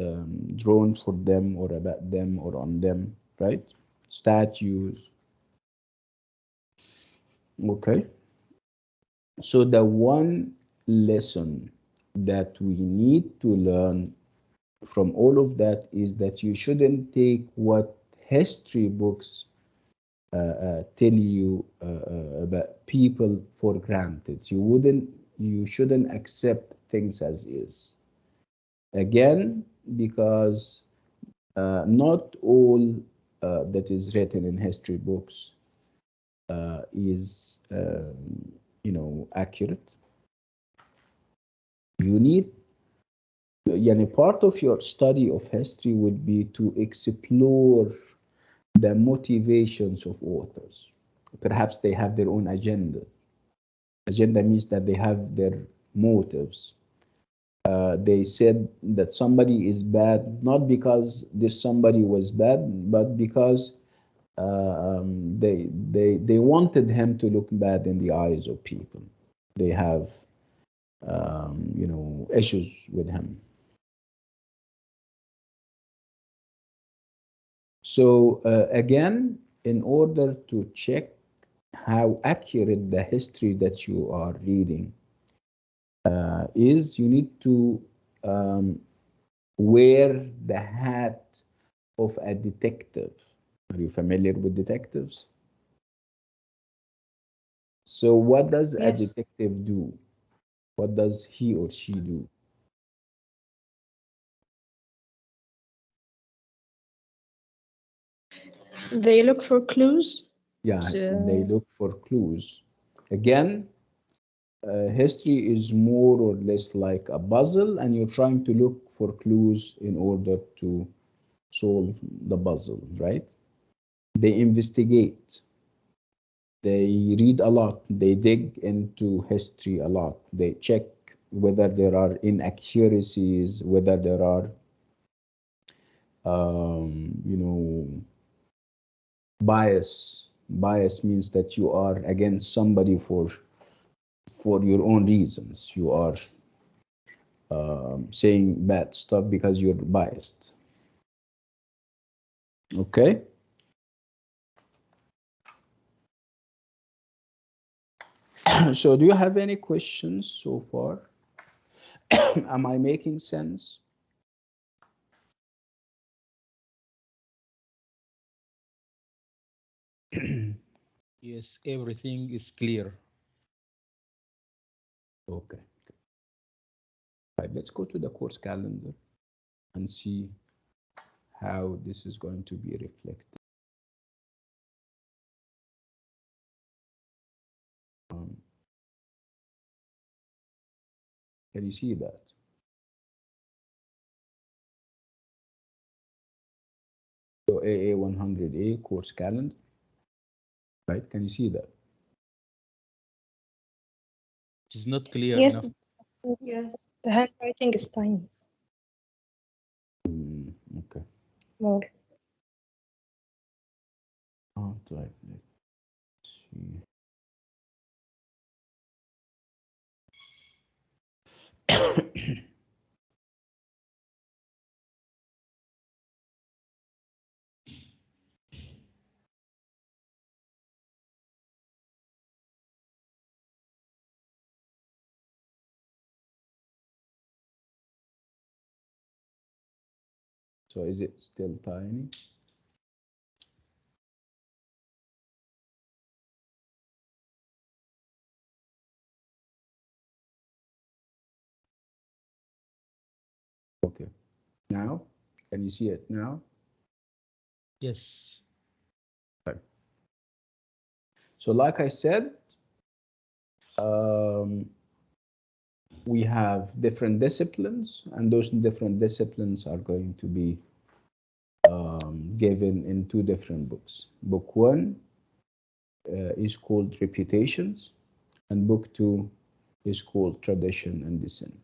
drawn for them or about them or on them, right? Statues. Okay. So the one lesson that we need to learn from all of that is that you shouldn't take what history books tell you about people for granted. You shouldn't accept things as is. Again, because not all that is written in history books is, accurate. You need, part of your study of history would be to explore the motivations of authors. Perhaps they have their own agenda. Agenda means that they have their motives. They said that somebody is bad not because this somebody was bad, but because they wanted him to look bad in the eyes of people. They have issues with him. So again, in order to check how accurate the history that you are reading is, you need to wear the hat of a detective. Are you familiar with detectives? So what does a Yes. detective do? What does he or she do? They look for clues. Yeah, So- they look for clues. Again, history is more or less like a puzzle, and you're trying to look for clues in order to solve the puzzle, right? They investigate. They read a lot. They dig into history a lot. They check whether there are inaccuracies, whether there are, bias. Bias means that you are against somebody for your own reasons. You are saying bad stuff because you're biased. Okay. So do you have any questions so far? Am I making sense? Yes, everything is clear. Okay. Right, let's go to the course calendar and see how this is going to be reflected. Can you see that? So AA100A course calendar, right? Can you see that? It is not clear Yes. enough. Yes. The handwriting is tiny. Okay. More. All right. Let's see. So is it still tiny? Okay. Now, can you see it now? Yes. Right. So like I said, we have different disciplines, and those different disciplines are going to be given in two different books. Book 1 is called Reputations, and book 2 is called Tradition and Descent.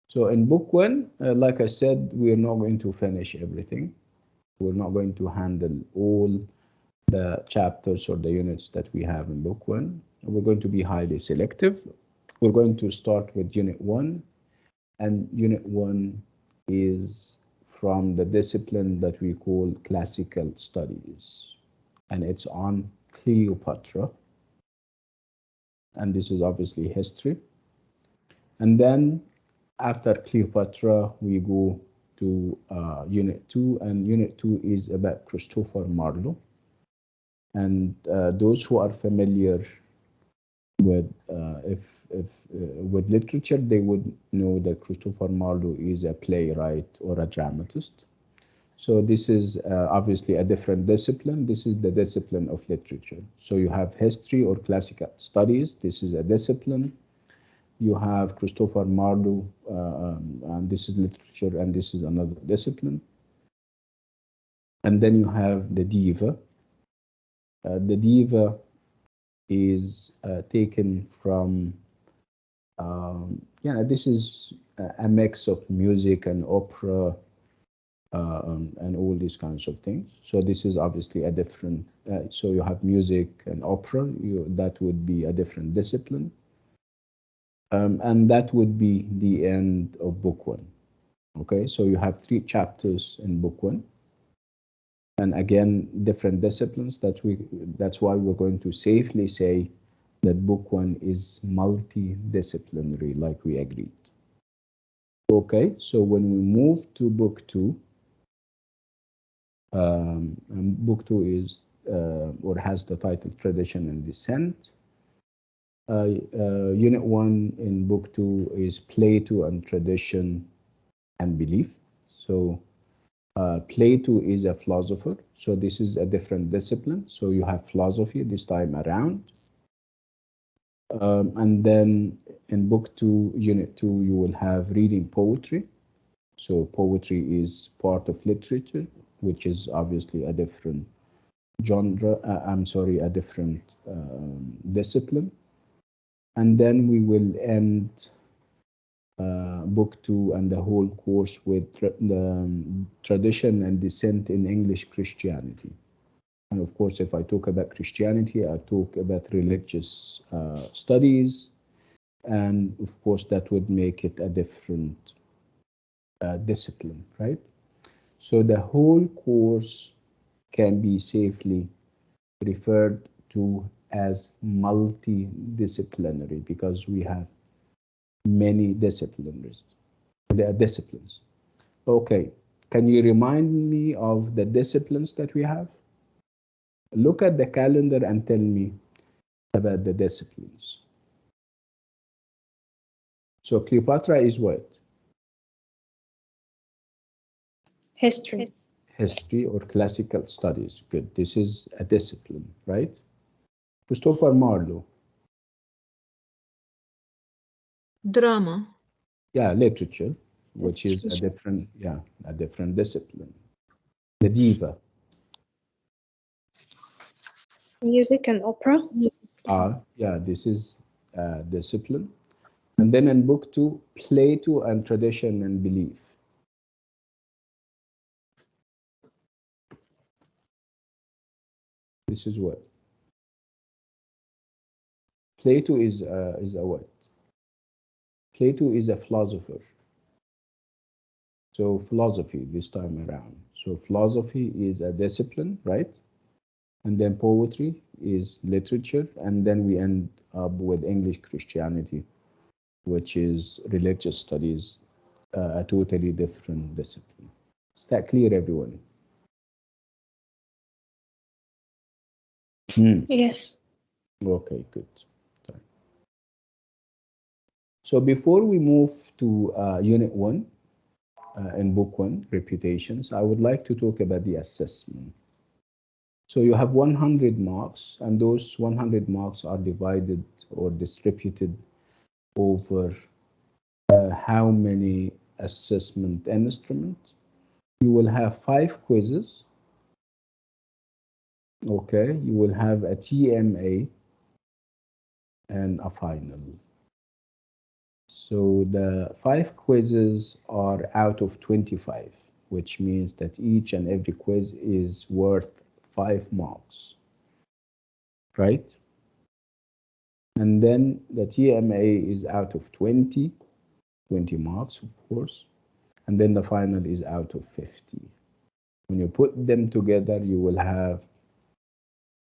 So in book 1, like I said, we're not going to finish everything. We're not going to handle all the chapters or the units that we have in book 1. We're going to be highly selective. We're going to start with unit 1, and unit 1 is from the discipline that we call classical studies, and it's on Cleopatra, and this is obviously history. And then after Cleopatra, we go to unit 2, and unit 2 is about Christopher Marlow. And those who are familiar with with literature, they would know that Christopher Marlow is a playwright or a dramatist. So this is obviously a different discipline. This is the discipline of literature. So you have history or classical studies. This is a discipline. You have Christopher Marlow, and this is literature, and this is another discipline. And then you have the diva. The diva is taken from, this is a mix of music and opera and all these kinds of things. So this is obviously a different, so you have music and opera, that would be a different discipline. And that would be the end of book 1. Okay, so you have 3 chapters in book 1. And again, different disciplines. That's why we're going to safely say that book 1 is multidisciplinary, like we agreed. Okay, so when we move to book 2, book 2 is or has the title Tradition and Descent. Unit 1 in book 2 is Plato and Tradition and Belief. So Plato is a philosopher, so this is a different discipline. So you have philosophy this time around. And then in book 2, unit 2, you will have reading poetry. So poetry is part of literature, which is obviously a different genre, a different discipline. And then we will end book 2 and the whole course with Tradition and Descent in English Christianity. And of course, if I talk about Christianity, I talk about religious studies. And of course, that would make it a different discipline, right? So the whole course can be safely referred to as multidisciplinary because we have many disciplines. Okay, can you remind me of the disciplines that we have? Look at the calendar and tell me about the disciplines. So Cleopatra is what? History. History or classical studies. Good. This is a discipline, right? Christopher Marlowe. Drama. Yeah, literature, which is a different discipline. The diva. Music and opera. Yeah, this is discipline. And then in book 2, Plato and Tradition and Belief. This is what? Plato is a what? Plato is a philosopher. So philosophy this time around. So philosophy is a discipline, right? And then poetry is literature. And then we end up with English Christianity, which is religious studies, a totally different discipline. Is that clear, everyone? Yes. Okay, good. So before we move to Unit 1 in Book 1, Reputations, I would like to talk about the assessment. So you have 100 marks, and those 100 marks are divided or distributed over how many assessment instruments. You will have 5 quizzes. Okay, you will have a TMA and a final. So the 5 quizzes are out of 25, which means that each and every quiz is worth 5 marks, right? And then the TMA is out of 20 marks, of course. And then the final is out of 50. When you put them together, you will have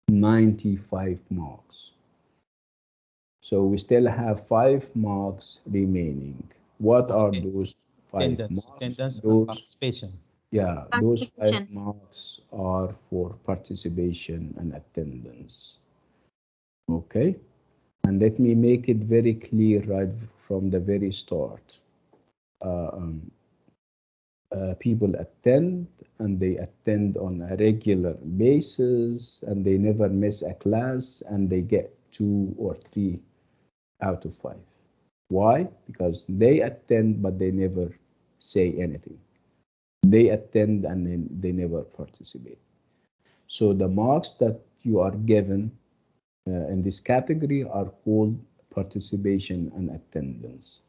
95 marks. So we still have 5 marks remaining. What are those 5 marks? Attendance Those, and participation. Yeah, those 5 marks are for participation and attendance. Okay, and let me make it very clear right from the very start. People attend, and they attend on a regular basis, and they never miss a class, and they get 2 or 3 out of 5. Why? Because they attend, but they never say anything. They attend and then they never participate. So the marks that you are given in this category are called participation and attendance.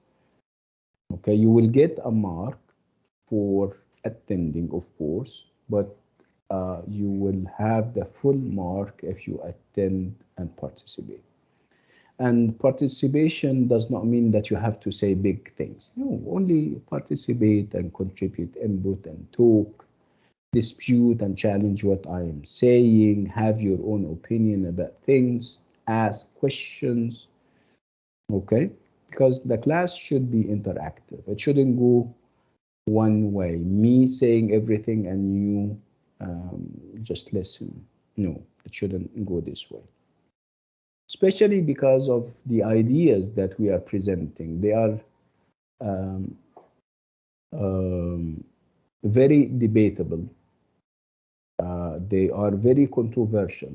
Okay, you will get a mark for attending, of course, but you will have the full mark if you attend and participate. And participation does not mean that you have to say big things. No, only participate and contribute input and talk, dispute and challenge what I am saying, have your own opinion about things, ask questions, okay? Because the class should be interactive. It shouldn't go one way, me saying everything and you just listen. No, it shouldn't go this way. Especially because of the ideas that we are presenting. They are very debatable. They are very controversial.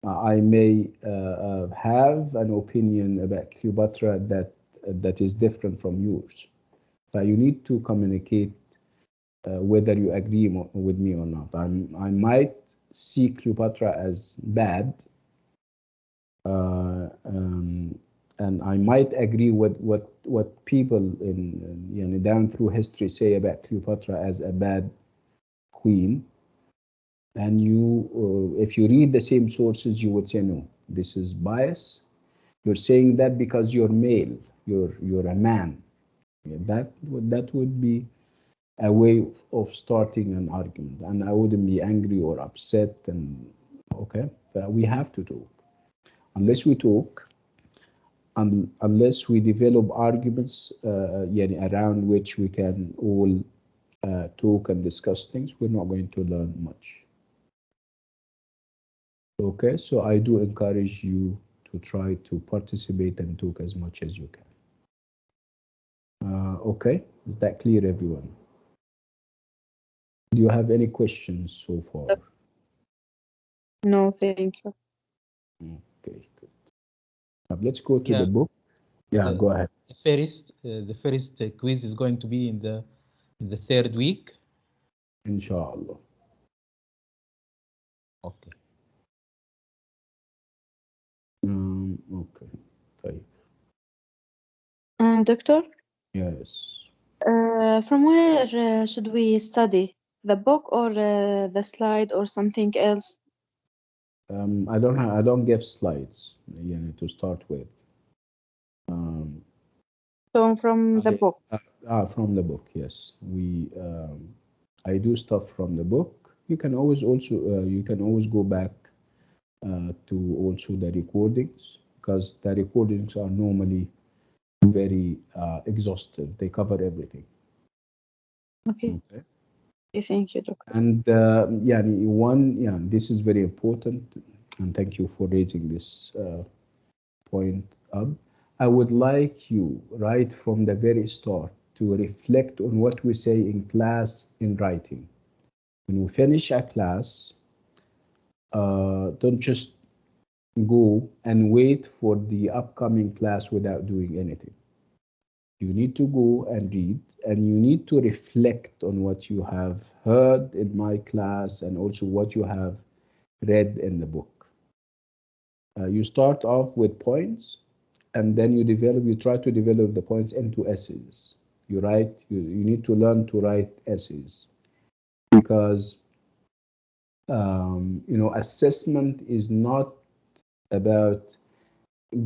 I may have an opinion about Cleopatra that is different from yours. So you need to communicate whether you agree with me or not. I might see Cleopatra as bad, and I might agree with what people in down through history say about Cleopatra as a bad queen. And you, if you read the same sources, you would say, no, this is bias. You're saying that because you're male, you're a man. That would be a way of starting an argument, and I wouldn't be angry or upset. And okay, but we have to talk. Unless we talk, unless we develop arguments around which we can all talk and discuss things, we're not going to learn much. Okay, so I do encourage you to try to participate and talk as much as you can. Okay, is that clear, everyone? Do you have any questions so far? No, thank you. Okay, good. Now let's go to the book. Yeah, go ahead. The first quiz is going to be in the 3rd week. Inshallah. Okay. Okay. طيب. Doctor? Yes. From where should we study? The book or the slide or something else? I don't give slides, to start with. So from the book. From the book, yes. I do stuff from the book. You can always go back to also the recordings, because the recordings are normally very exhaustive. They cover everything. Okay. Thank you, Doctor. And this is very important, and thank you for raising this point up. I would like you, right from the very start, to reflect on what we say in class in writing. When we finish a class, don't just go and wait for the upcoming class without doing anything. You need to go and read, and you need to reflect on what you have heard in my class and also what you have read in the book. You start off with points, and then you try to develop the points into essays. You need to learn to write essays, because assessment is not about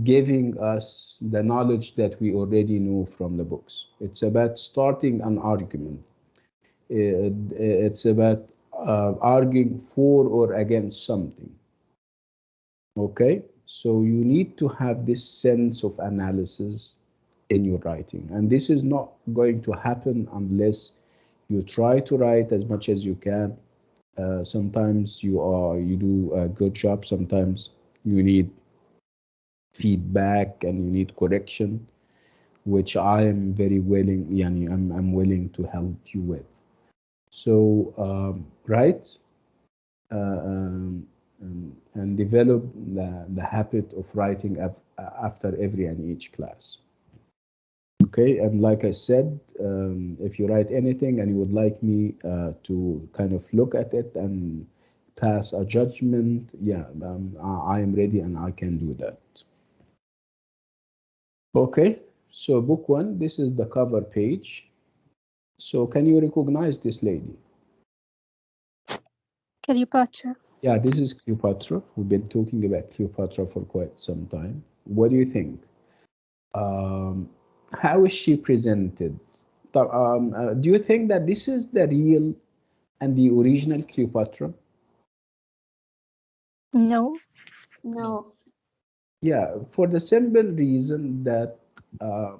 giving us the knowledge that we already know from the books. It's about starting an argument. It's about arguing for or against something. Okay, so you need to have this sense of analysis in your writing, and this is not going to happen unless you try to write as much as you can. Sometimes you do a good job, sometimes you need feedback and you need correction, which I am very willing, I'm willing to help you with. So write and develop the habit of writing after every and each class. Okay, and like I said, if you write anything and you would like me to kind of look at it and pass a judgment, I am ready and I can do that. Okay, so book one, this is the cover page. So can you recognize this lady? Cleopatra. Yeah, this is Cleopatra. We've been talking about Cleopatra for quite some time. What do you think? How is she presented? Do you think that this is the real and the original Cleopatra? No. No. Yeah, for the simple reason that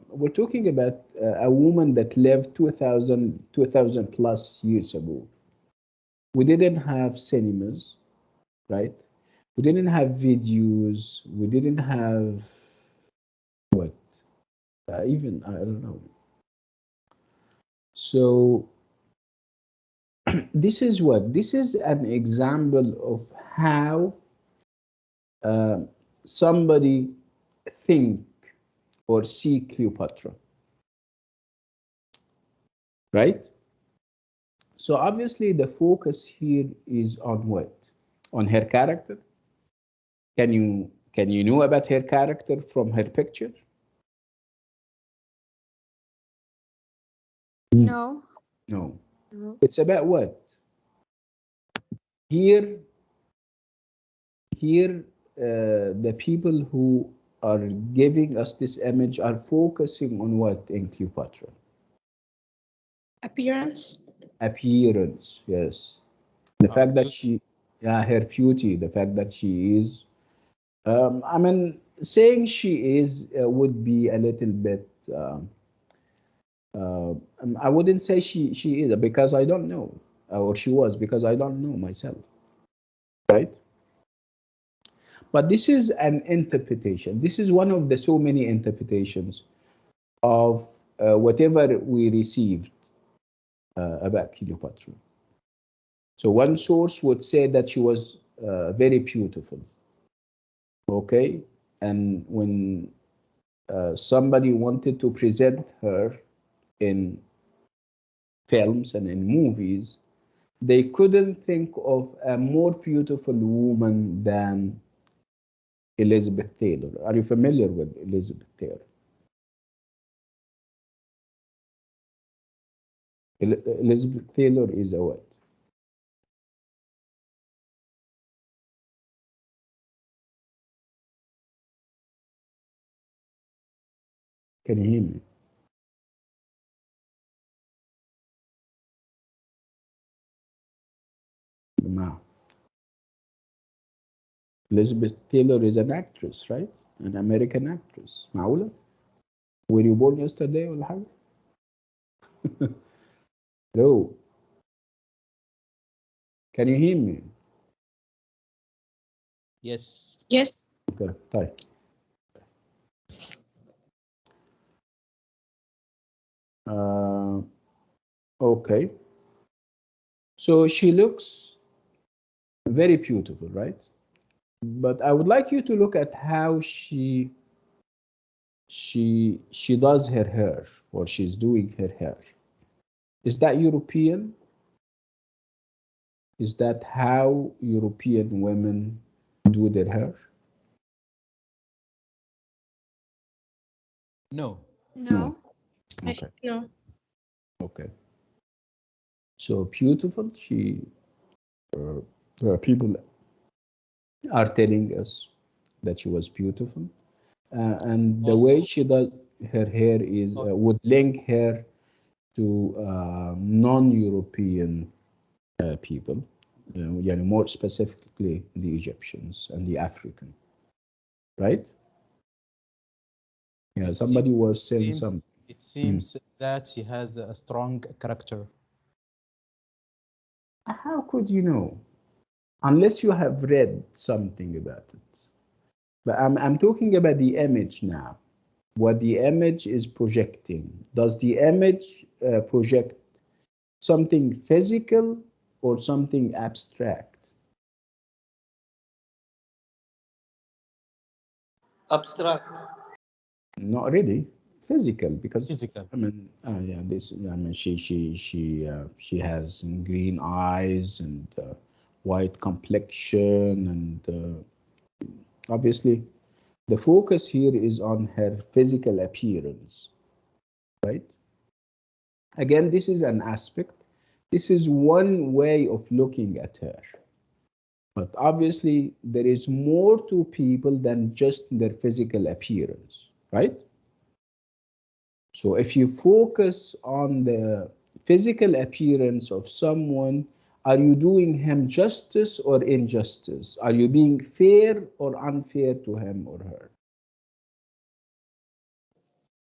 we're talking about a woman that lived 2000 plus years ago. We didn't have cinemas, right? We didn't have videos. We didn't have what? Even, I don't know. So this is what? This is an example of how somebody think or see Cleopatra, right? So obviously the focus here is on what? On her character. Can you know about her character from her picture? No. No. It's about what? Here, the people who are giving us this image are focusing on what in Cleopatra? Appearance. Appearance, yes. The fact that her beauty, the fact that she is, I mean, saying she is would be a little bit, I wouldn't say she is because I don't know, or she was because I don't know myself, right? But this is an interpretation. This is one of the so many interpretations of whatever we received about Cleopatra. So one source would say that she was very beautiful. Okay, and when somebody wanted to present her in films and in movies, they couldn't think of a more beautiful woman than Elizabeth Taylor. Are you familiar with Elizabeth Taylor? Elizabeth Taylor is a what? Can you hear me? No. Elizabeth Taylor is an actress, right? An American actress. معقولة؟ Were you born yesterday ولا حاجة؟ Hello. Can you hear me? Yes. Yes. Okay, طيب. Okay. So she looks very beautiful, right? But I would like you to look at how she does her hair, or she's doing her hair. Is that European? Is that how European women do their hair? No. No. Okay. No. Okay. So beautiful. People are telling us that she was beautiful, and the way Also, she does her hair is would link her to non-European people, yeah, more specifically the Egyptians and the African, right? Yeah, it somebody seems was saying something. it seems that she has a strong character. How could you know? Unless you have read something about it. But I'm talking about the image now. What the image is projecting. Does the image project something physical or something abstract? Abstract. Not really physical, because Physical. I mean, yeah, this. I mean, she has green eyes and white complexion, and obviously, the focus here is on her physical appearance, right? Again, this is an aspect. This is one way of looking at her. But obviously, there is more to people than just their physical appearance, right? So if you focus on the physical appearance of someone, are you doing him justice or injustice? Are you being fair or unfair to him or her?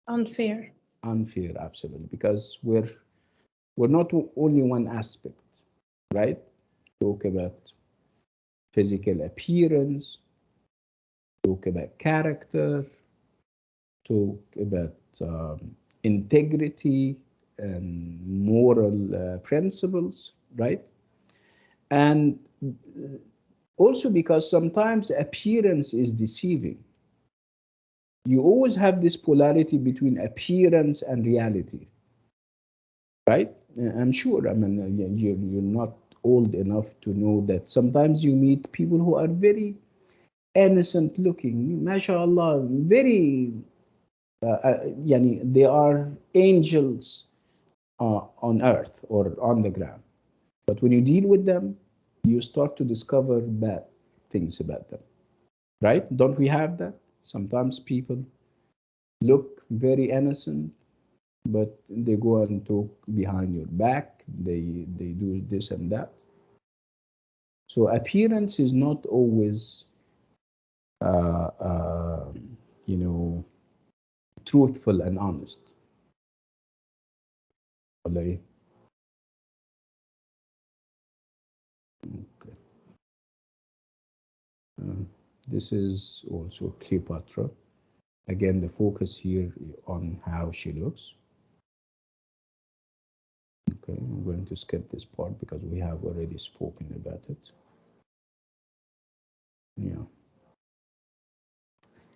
Unfair. Unfair, absolutely, because we're not only one aspect, right? Talk about physical appearance, talk about character, talk about integrity and moral principles, right? And also because sometimes appearance is deceiving. You always have this polarity between appearance and reality, right? I'm sure, I mean, you're not old enough to know that sometimes you meet people who are very innocent looking, mashallah, very, they are angels on earth or on the ground. But when you deal with them, you start to discover bad things about them, right? Don't we have that? Sometimes people look very innocent, but they go and talk behind your back. They do this and that. So appearance is not always, uh, uh, you know, truthful and honest. Okay. This is also Cleopatra. Again, the focus here on how she looks. Okay, I'm going to skip this part because we have already spoken about it. Yeah.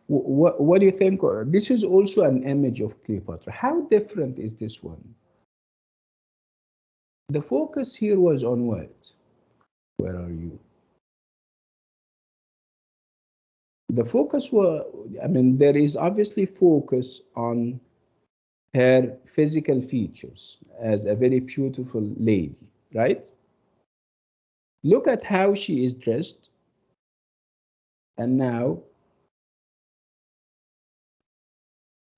What do you think? This is also an image of Cleopatra. How different is this one? The focus here was on what? Where are you? The focus was, I mean, there is obviously focus on her physical features as a very beautiful lady, right? Look at how she is dressed. And now,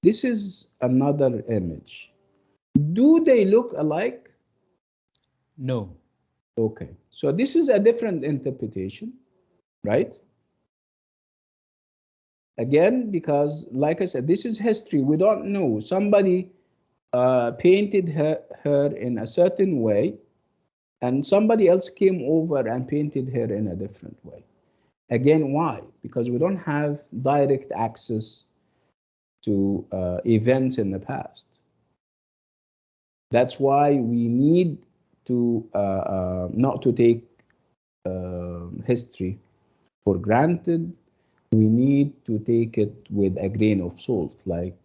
this is another image. Do they look alike? No. Okay, so this is a different interpretation, right? Again, because like I said, this is history. We don't know. Somebody painted her in a certain way, and somebody else came over and painted her in a different way. Again, why? Because we don't have direct access to events in the past. That's why we need to not to take history for granted, we need to take it with a grain of salt, like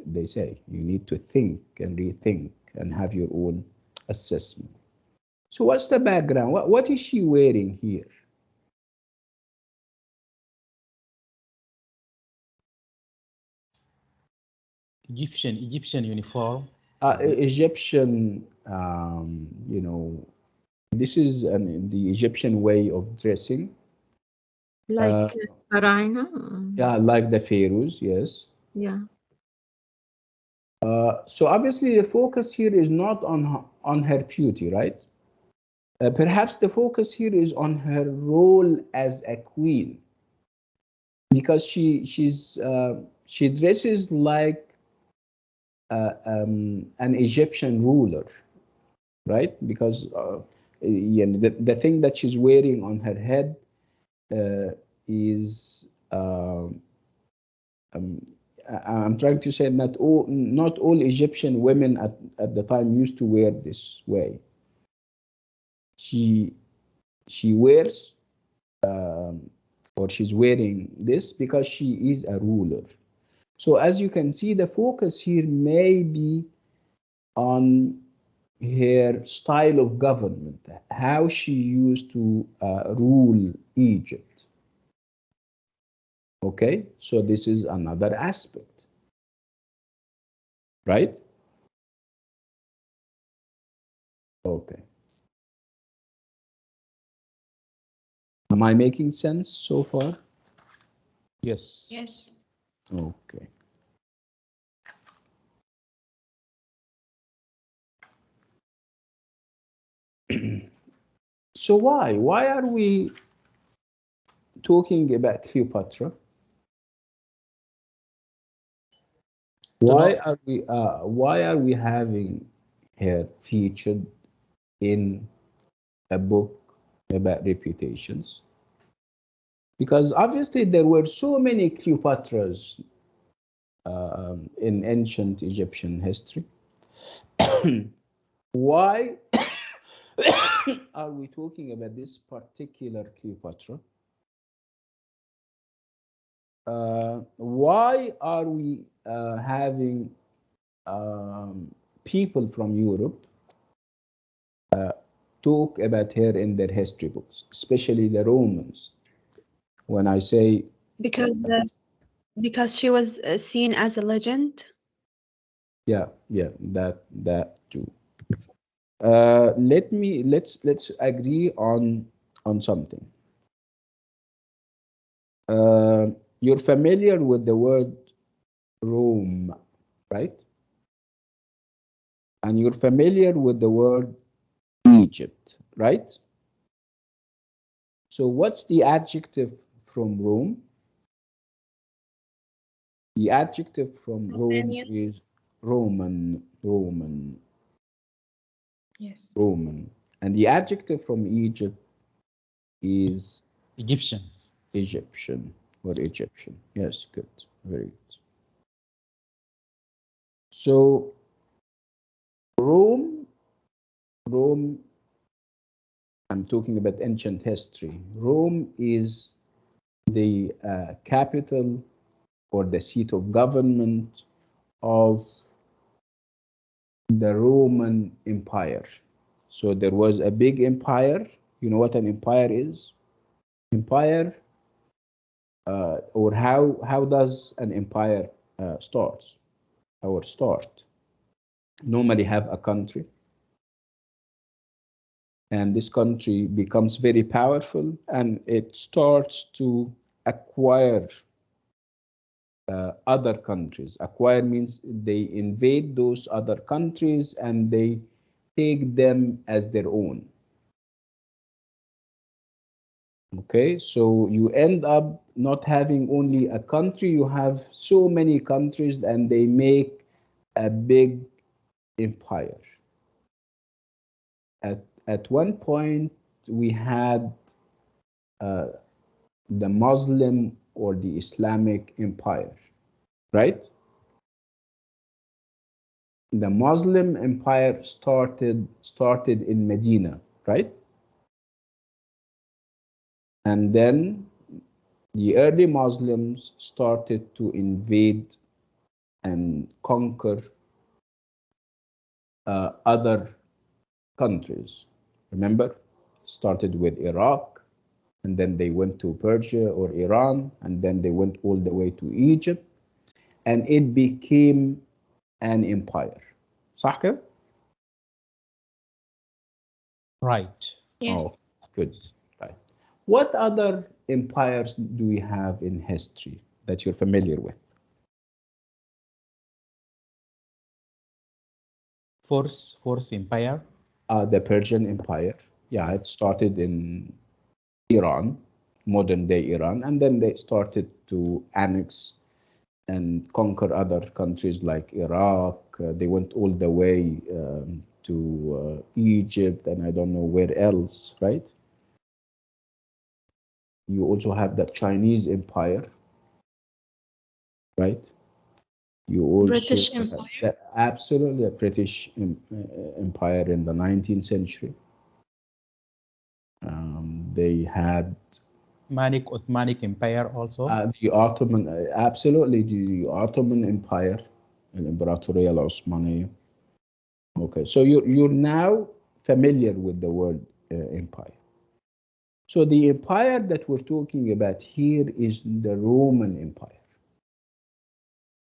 they say. You need to think and rethink and have your own assessment. So what's the background? What is she wearing here? Egyptian uniform. Egyptian, you know, this is the Egyptian way of dressing. Like Pharaoh. Yeah, like the pharaohs, yes. Yeah. So obviously the focus here is not on her beauty, right? Perhaps the focus here is on her role as a queen, because she dresses like an Egyptian ruler, right? Because yeah, the thing that she's wearing on her head is I'm trying to say not all Egyptian women at the time used to wear this way. She wears or she's wearing this because she is a ruler. So as you can see, the focus here may be on her style of government, how she used to rule Egypt. Okay, so this is another aspect, right? Okay. Am I making sense so far? Yes. Yes. Okay. So why are we talking about Cleopatra? Why are we having her featured in a book about reputations? Because obviously there were so many Cleopatras in ancient Egyptian history. Why are we talking about this particular Cleopatra? Why are we having people from Europe talk about her in their history books, especially the Romans? When I say Because she was seen as a legend. yeah, that too. Let's agree on something. You're familiar with the word Rome, right? And you're familiar with the word Egypt, right? So what's the adjective from Rome? The adjective from Rome is Roman. Yes. Roman. And the adjective from Egypt is Egyptian. Egyptian or Egyptian. Yes, good. Very good. So Rome, I'm talking about ancient history. Rome is the capital or the seat of government of the Roman Empire. So there was a big empire. You know what an empire is? Empire, or how does an empire start? Or start? Normally have a country, and this country becomes very powerful, and it starts to acquire other countries. Acquire means they invade those other countries and they take them as their own. Okay, so you end up not having only a country, you have so many countries and they make a big empire. At one point, we had the Muslim or the Islamic empire, right? The Muslim empire started in Medina, right? And then the early Muslims started to invade and conquer other countries. Remember, started with Iraq, and then they went to Persia or Iran, and then they went all the way to Egypt, and it became an empire. صح كده؟ Right. Yes. Oh, good. Right. What other empires do we have in history that you're familiar with? Fourth Empire. The Persian Empire. Yeah, it started in Iran, modern day Iran, and then they started to annex and conquer other countries like Iraq. They went all the way to Egypt, and I don't know where else, right? You also have the Chinese Empire, right? You also British Empire. absolutely a British Empire in the 19th century. They had Ottomanic Empire also. the Ottoman, absolutely the Ottoman Empire, الإمبراطورية العثمانية. Okay, so you're now familiar with the word empire. So the empire that we're talking about here is the Roman Empire.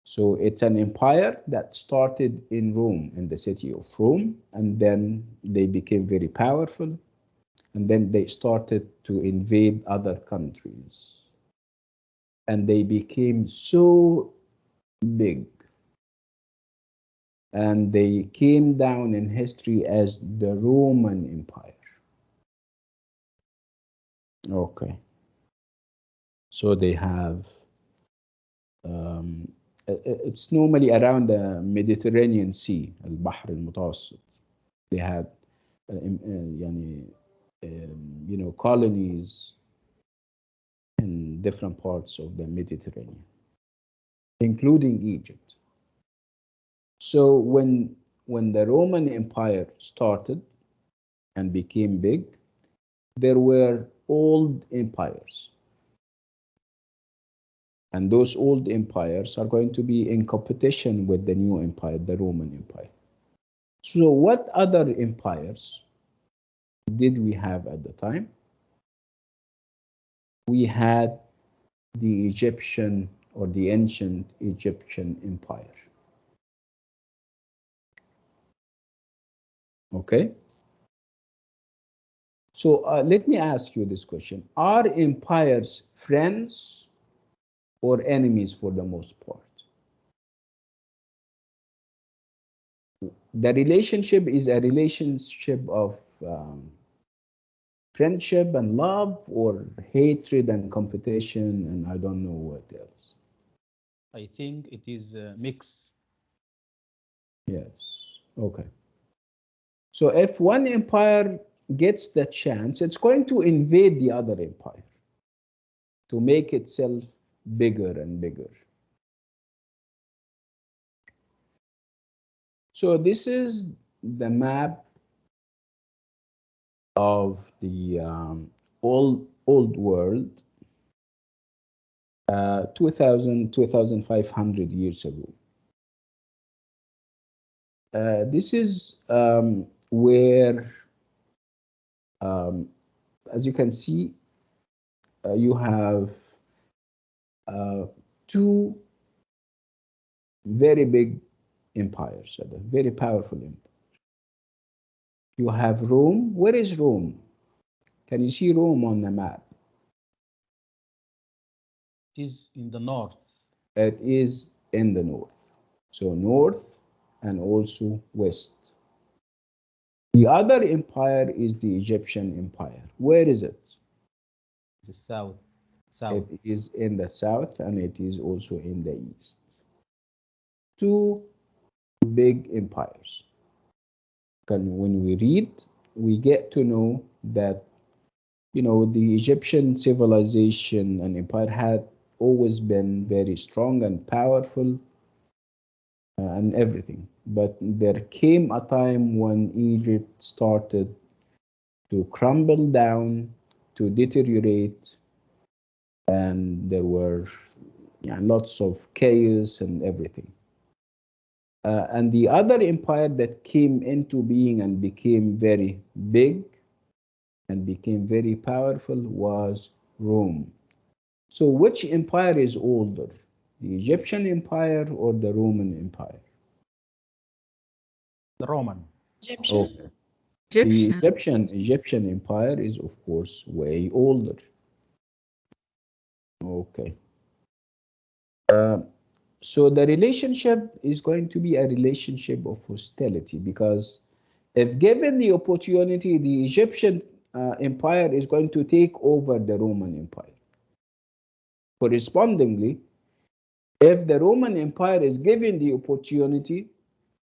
So it's an empire that started in Rome, in the city of Rome, and then they became very powerful, and then they started to invade other countries. And they became so big, and they came down in history as the Roman Empire. Okay. So they have, it's normally around the Mediterranean Sea, البحر المتوسط. They had, you know, colonies in different parts of the Mediterranean, including Egypt. So when the Roman Empire started and became big, there were old empires. And those old empires are going to be in competition with the new empire, the Roman Empire. So what other empires did we have at the time? We had the Egyptian or the ancient Egyptian Empire. Okay? So let me ask you this question. Are empires friends or enemies for the most part? The relationship is a relationship of friendship and love, or hatred and competition, and I don't know what else. I think it is a mix. Yes. Okay. So if one empire gets the chance, it's going to invade the other empire to make itself bigger and bigger. So this is the map of the old world 2,500 years ago. This is where, as you can see, you have two very big empires, very powerful empires. You have Rome. Where is Rome? Can you see Rome on the map? It is in the north. It is in the north. So north and also west. The other empire is the Egyptian Empire. Where is it? The south. It is in the south, and it is also in the east. Two big empires. When we read, we get to know that, you know, the Egyptian civilization and empire had always been very strong and powerful and everything. But there came a time when Egypt started to crumble down, to deteriorate, and there were lots of chaos and everything. And the other empire that came into being and became very big and became very powerful was Rome. So which empire is older, the Egyptian Empire or the Roman Empire? The Roman. Egyptian. Okay. The Egyptian. Egyptian Empire is, of course, way older. Okay. So the relationship is going to be a relationship of hostility, because if given the opportunity, the Egyptian Empire is going to take over the Roman Empire. Correspondingly, if the Roman Empire is given the opportunity,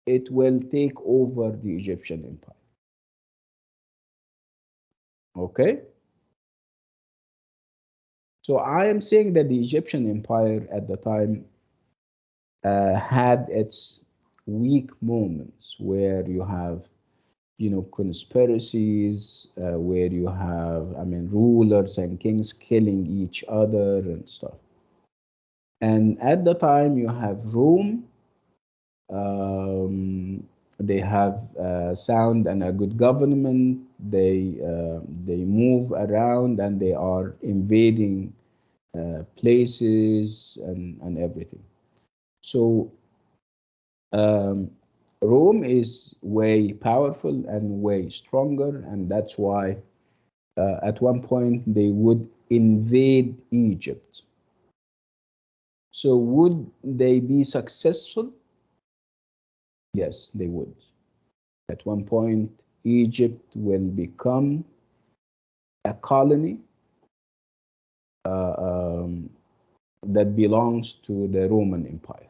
it will take over the Egyptian Empire. Okay? So I am saying that the Egyptian Empire at the time had its weak moments, where you have, conspiracies, where you have, rulers and kings killing each other and stuff. And at the time you have Rome. They have sound and a good government. They move around and they are invading places and everything. So Rome is way powerful and way stronger, and that's why at one point they would invade Egypt. So would they be successful? Yes, they would. At one point, Egypt will become a colony that belongs to the Roman Empire.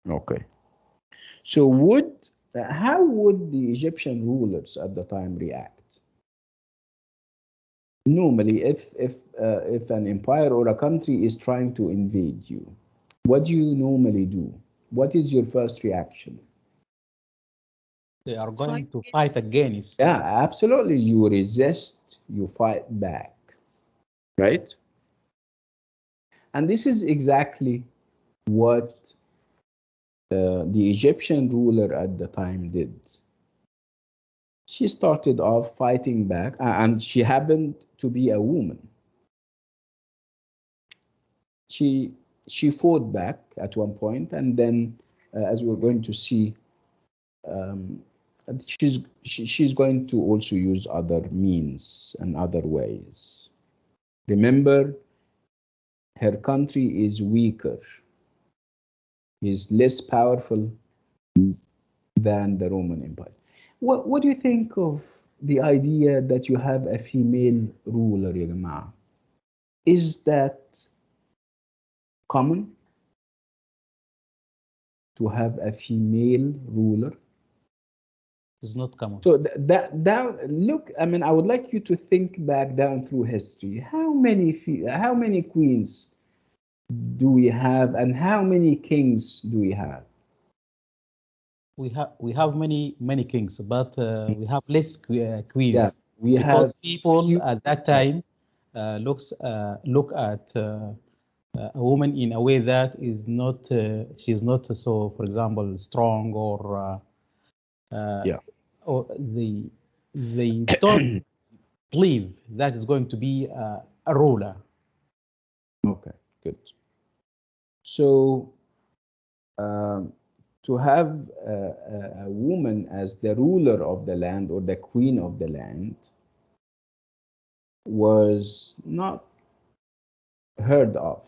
Okay. So how would the Egyptian rulers at the time react? Normally, if an empire or a country is trying to invade you, what do you normally do? What is your first reaction? They are going to fight against. Yeah, absolutely. You resist, you fight back, right? And this is exactly what the Egyptian ruler at the time did. She started off fighting back, and she happened to be a woman. She fought back at one point, and then, as we're going to see, she's going to also use other means and other ways. Remember, her country is weaker, is less powerful than the Roman Empire. What do you think of the idea that you have a female ruler, ya Jama'ah? Is that common to have a female ruler? It's not common. So look, I would like you to think back down through history. How many queens do we have, and how many kings do we have? We have many kings, but we have less queens. Yeah, we because have people at that time look at a woman in a way that is not she's not so, for example, strong, or or they don't believe that is going to be a ruler. Okay, good. So to have a woman as the ruler of the land or the queen of the land was not heard of,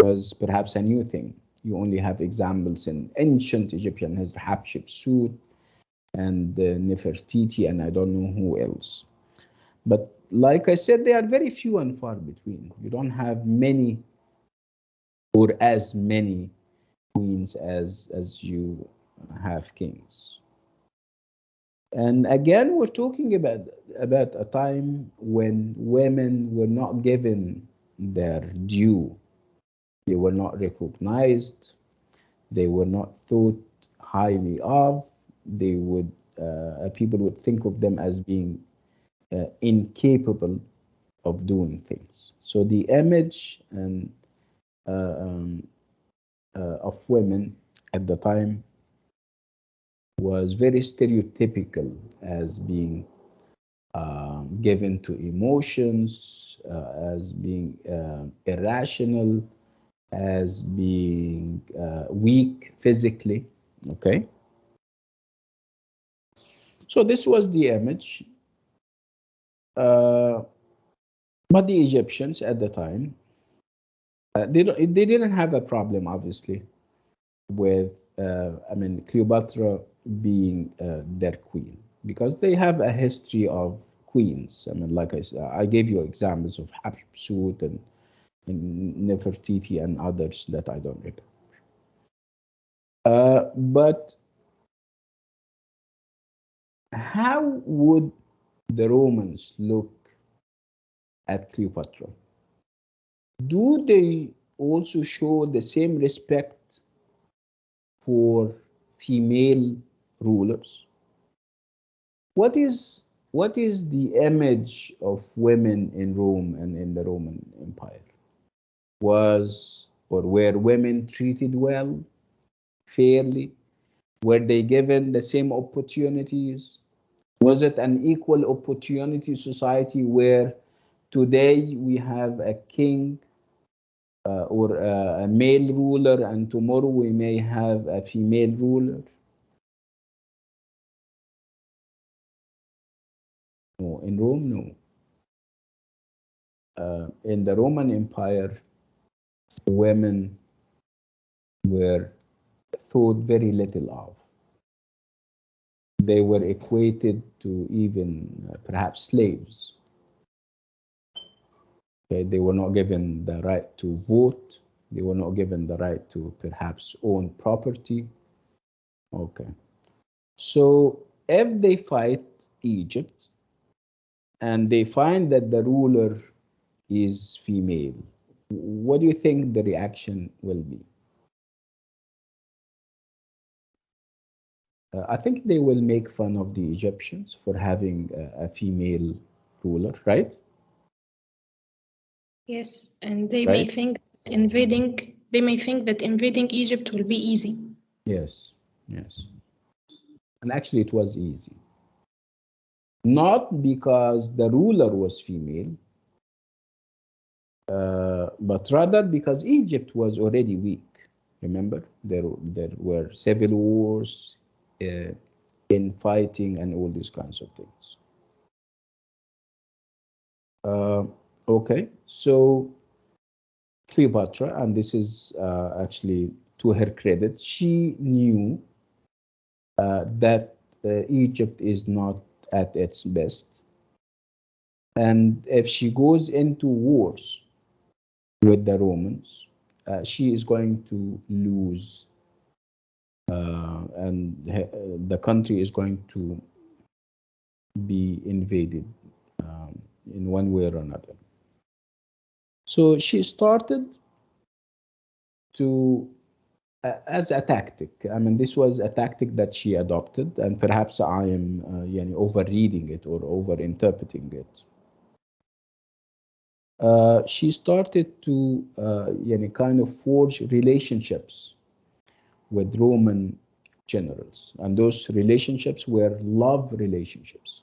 was perhaps a new thing. You only have examples in ancient Egyptian history, Hatshepsut and Nefertiti, and I don't know who else. But like I said, they are very few and far between. You don't have many or as many queens as you have kings. And again, we're talking about a time when women were not given their due. They were not recognized. They were not thought highly of. They would people would think of them as being incapable of doing things. So the image of women at the time was very stereotypical as being given to emotions, as being irrational, as being weak physically. Okay. So this was the image. But the Egyptians at the time, they didn't have a problem, obviously, with Cleopatra being their queen, because they have a history of queens. I mean, like I said, I gave you examples of Hatshepsut and Nefertiti and others that I don't remember. But how would the Romans look at Cleopatra? Do they also show the same respect for female rulers? What is the image of women in Rome and in the Roman Empire? Were women treated well, fairly? Were they given the same opportunities? Was it an equal opportunity society where today we have a king or a male ruler, and tomorrow we may have a female ruler? No, in Rome, no. In the Roman Empire, women were thought very little of. They were equated to even perhaps slaves. Okay, they were not given the right to vote. They were not given the right to perhaps own property. Okay. So if they fight Egypt and they find that the ruler is female, what do you think the reaction will be? I think they will make fun of the Egyptians for having a female ruler, right? Yes, and they may Right? think that invading Egypt will be easy. Yes, yes. And actually it was easy. Not because the ruler was female, but rather because Egypt was already weak. Remember, there were civil wars, infighting, and all these kinds of things. Okay, so Cleopatra, and this is actually to her credit, she knew that Egypt is not at its best. And if she goes into wars with the Romans, she is going to lose, and the country is going to be invaded in one way or another. So she started to, as a tactic. I mean, this was a tactic that she adopted, and perhaps I am overreading it or over-interpreting it. She started to kind of forge relationships with Roman generals, and those relationships were love relationships.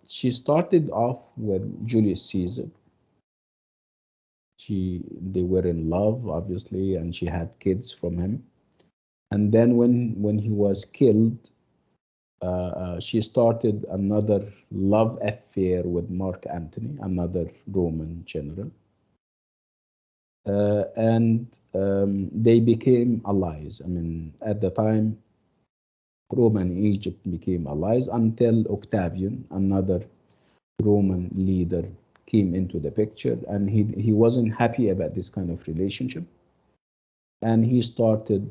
She started off with Julius Caesar. They were in love, obviously, and she had kids from him. And then when he was killed, she started another love affair with Mark Antony, another Roman general. And they became allies. I mean, at the time, Rome and Egypt became allies until Octavian, another Roman leader, came into the picture, and he wasn't happy about this kind of relationship, and he started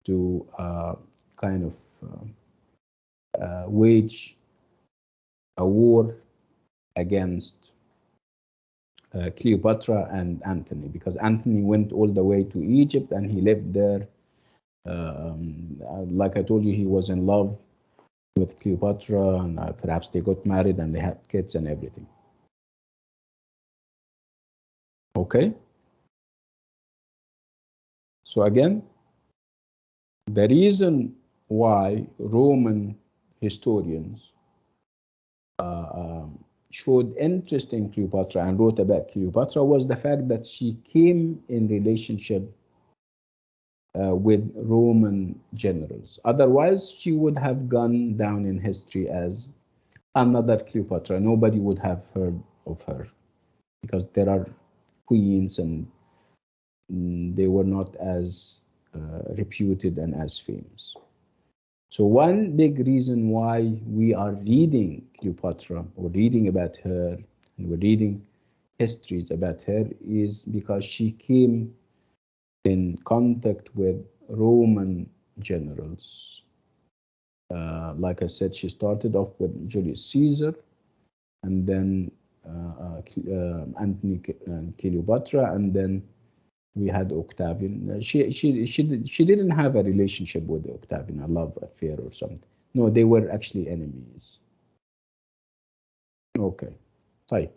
to wage a war against Cleopatra and Antony, because Antony went all the way to Egypt and he lived there. Like I told you, he was in love with Cleopatra, and perhaps they got married and they had kids and everything. Okay? So again, the reason why Roman historians showed interest in Cleopatra and wrote about Cleopatra was the fact that she came in relationship with Roman generals. Otherwise, she would have gone down in history as another Cleopatra. Nobody would have heard of her because there are queens and they were not as reputed and as famous. So one big reason why we are reading Cleopatra or reading about her and we're reading histories about her is because she came in contact with Roman generals. Like I said, she started off with Julius Caesar and then Antony and Cleopatra, and then we had Octavian. She didn't have a relationship with Octavian, a love affair or something. No, they were actually enemies. Okay, right.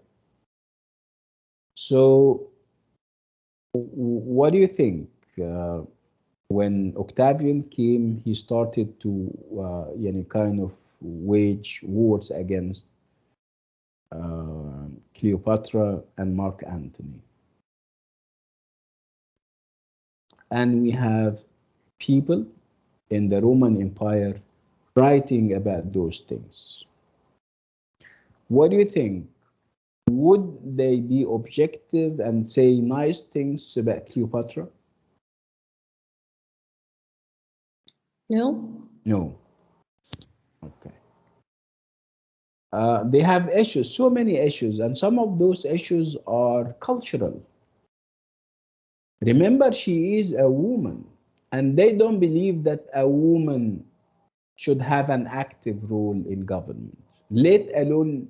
So, what do you think? When Octavian came, he started to, kind of wage wars against Cleopatra and Mark Antony. And we have people in the Roman Empire writing about those things. What do you think? Would they be objective and say nice things about Cleopatra? No. No. Okay. They have issues, so many issues, and some of those issues are cultural. Remember, she is a woman, and they don't believe that a woman should have an active role in government, let alone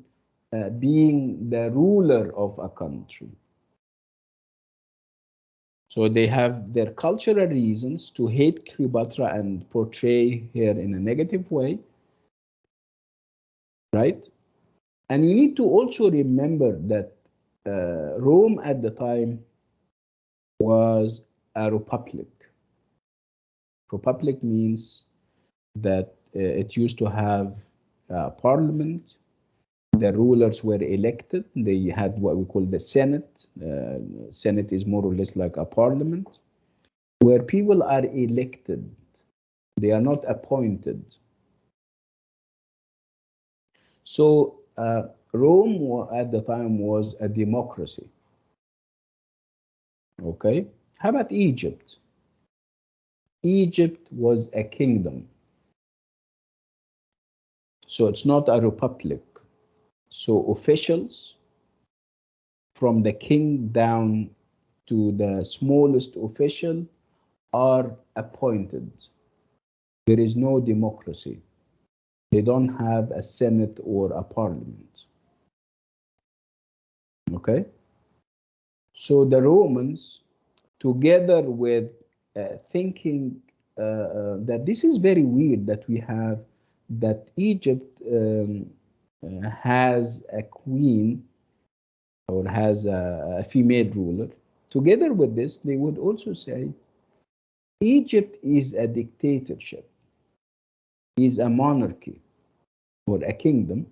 being the ruler of a country. So they have their cultural reasons to hate Cleopatra and portray her in a negative way, right? And you need to also remember that Rome at the time was a republic. Republic means that it used to have parliament. The rulers were elected. They had what we call the Senate. Senate is more or less like a parliament, where people are elected. They are not appointed. So Rome at the time was a democracy. Okay. How about Egypt? Egypt was a kingdom. So it's not a republic. So officials from the king down to the smallest official are appointed. There is no democracy. They don't have a senate or a parliament. Okay? So the Romans, together with thinking that this is very weird that we have that Egypt has a queen or has a female ruler. Together with this, they would also say Egypt is a dictatorship, is a monarchy or a kingdom.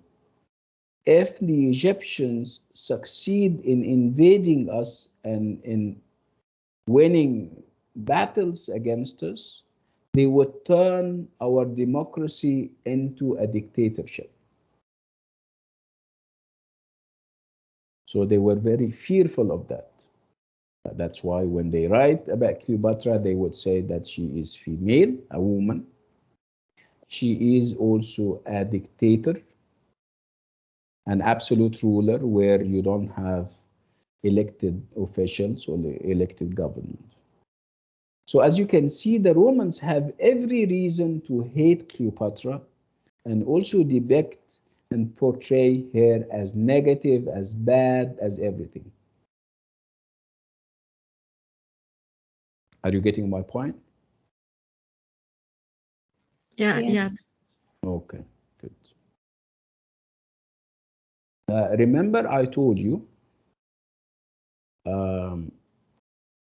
If the Egyptians succeed in invading us and in winning battles against us, they would turn our democracy into a dictatorship. So they were very fearful of that. That's why when they write about Cleopatra, they would say that she is female, a woman. She is also a dictator, an absolute ruler where you don't have elected officials or elected government. So as you can see, the Romans have every reason to hate Cleopatra and also depict and portray her as negative, as bad, as everything. Are you getting my point? Yeah, Yes. Okay. Remember I told you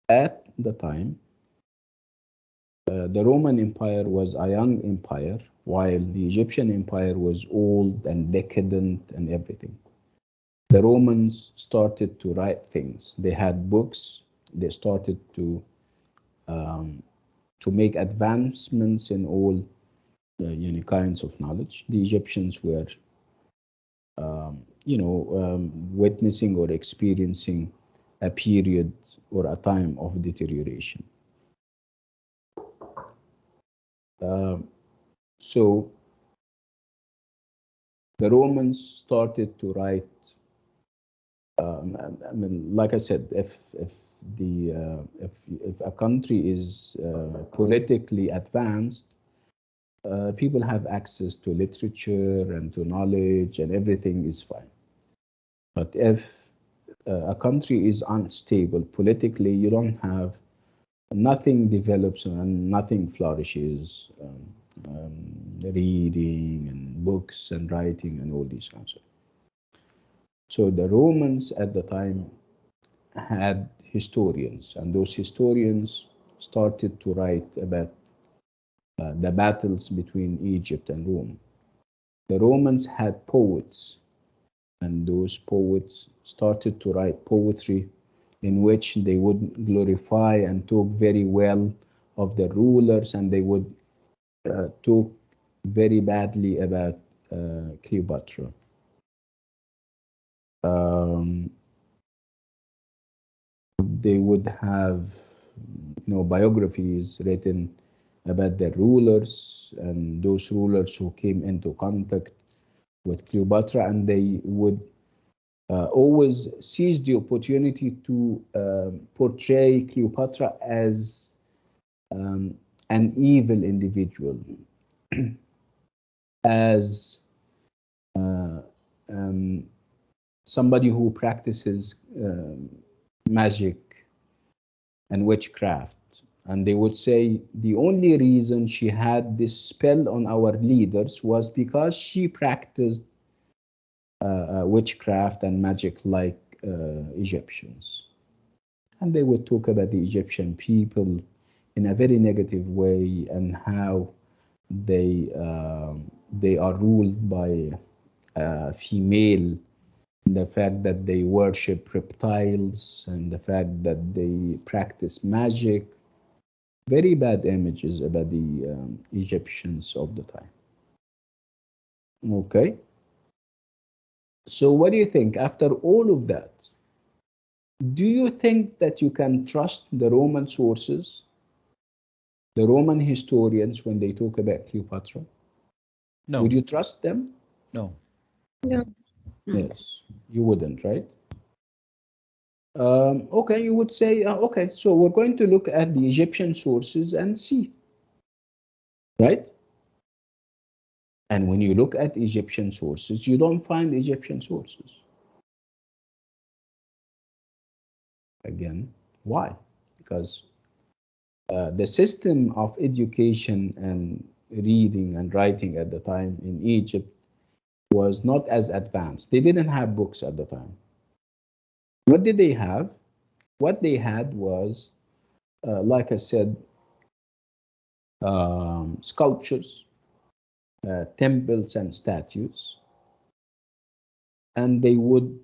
at the time the Roman Empire was a young empire, while the Egyptian Empire was old and decadent and everything. The Romans started to write things. They had books. They started to make advancements in all kinds of knowledge. The Egyptians were, witnessing or experiencing a period or a time of deterioration. So the Romans started to write. I mean, like I said, if a country is politically advanced, people have access to literature and to knowledge, and everything is fine. But if a country is unstable politically, you don't have, nothing develops and nothing flourishes. Reading and books and writing and all these kinds of. So the Romans at the time had historians, and those historians started to write about the battles between Egypt and Rome. The Romans had poets, and those poets started to write poetry in which they would glorify and talk very well of the rulers, and they would talk very badly about Cleopatra. They would have, biographies written about the rulers and those rulers who came into contact with Cleopatra, and they would always seize the opportunity to portray Cleopatra as an evil individual, as somebody who practices magic and witchcraft. And they would say the only reason she had this spell on our leaders was because she practiced witchcraft and magic like Egyptians. And they would talk about the Egyptian people in a very negative way, and how they are ruled by a female, the fact that they worship reptiles, and the fact that they practice magic. Very bad images about the Egyptians of the time. Okay. So what do you think after all of that? Do you think that you can trust the Roman sources, the Roman historians, when they talk about Cleopatra? No. Would you trust them? No. No. Yes, you wouldn't, right? Okay, you would say, okay, so we're going to look at the Egyptian sources and see, right? And when you look at Egyptian sources, you don't find Egyptian sources. Again, why? Because the system of education and reading and writing at the time in Egypt was not as advanced. They didn't have books at the time. What did they have? What they had was, like I said, sculptures, temples and statues, and they would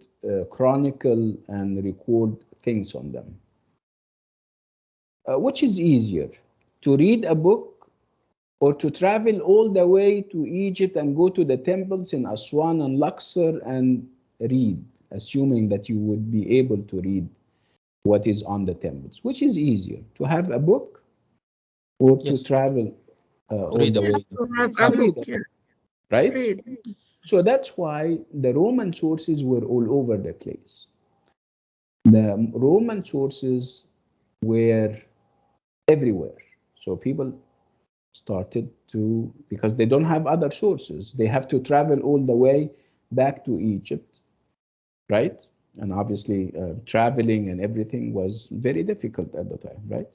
chronicle and record things on them. Which is easier, to read a book or to travel all the way to Egypt and go to the temples in Aswan and Luxor and read, assuming that you would be able to read what is on the temples? Which is easier, to have a book or to travel all read the a way? book. To have a book, yeah. Right? Read. So that's why the Roman sources were all over the place. The Roman sources were everywhere. So people started to, because they don't have other sources, they have to travel all the way back to Egypt, right? And obviously traveling and everything was very difficult at the time, right?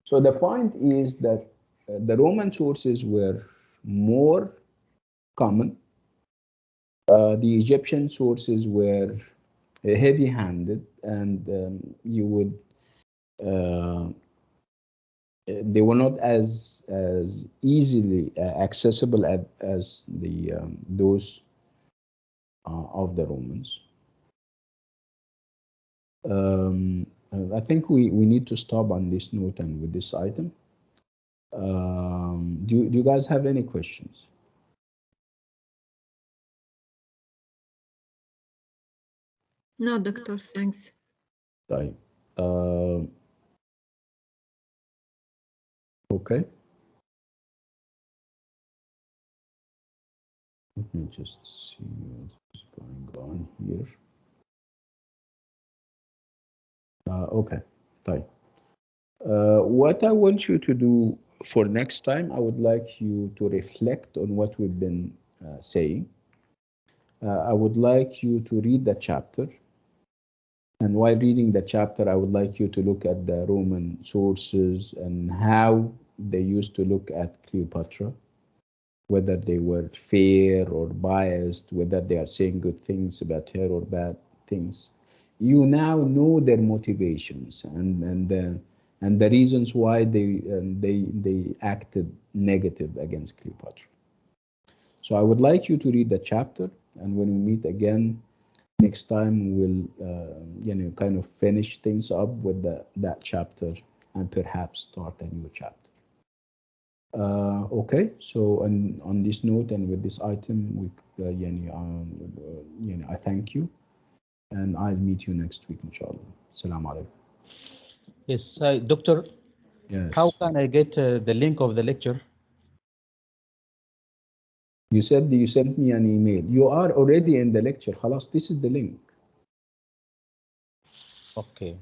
So the point is that the Roman sources were more common, The Egyptian sources were heavy-handed, and you would they were not as easily accessible as the those of the Romans. I think we need to stop on this note and with this item. Do you guys have any questions? No, doctor, thanks. Right. Okay. Let me just see what's going on here. Okay. Right. What I want you to do for next time, I would like you to reflect on what we've been saying. I would like you to read the chapter. And while reading the chapter, I would like you to look at the Roman sources and how they used to look at Cleopatra, whether they were fair or biased, whether they are saying good things about her or bad things. You now know their motivations and the reasons why they acted negative against Cleopatra. So I would like you to read the chapter, and when we meet again next time, we'll kind of finish things up with that chapter and perhaps start a new chapter. Okay, so on this note and with this item, I thank you, and I'll meet you next week, inshallah. Assalamu alaikum. Yes, doctor. Yes. How can I get the link of the lecture? You said you sent me an email. You are already in the lecture. Khalas, this is the link. Okay.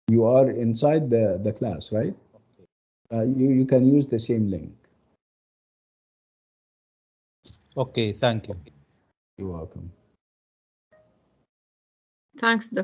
You are inside the class, right? You can use the same link. Okay, thank you. You're welcome. Thanks, doctor.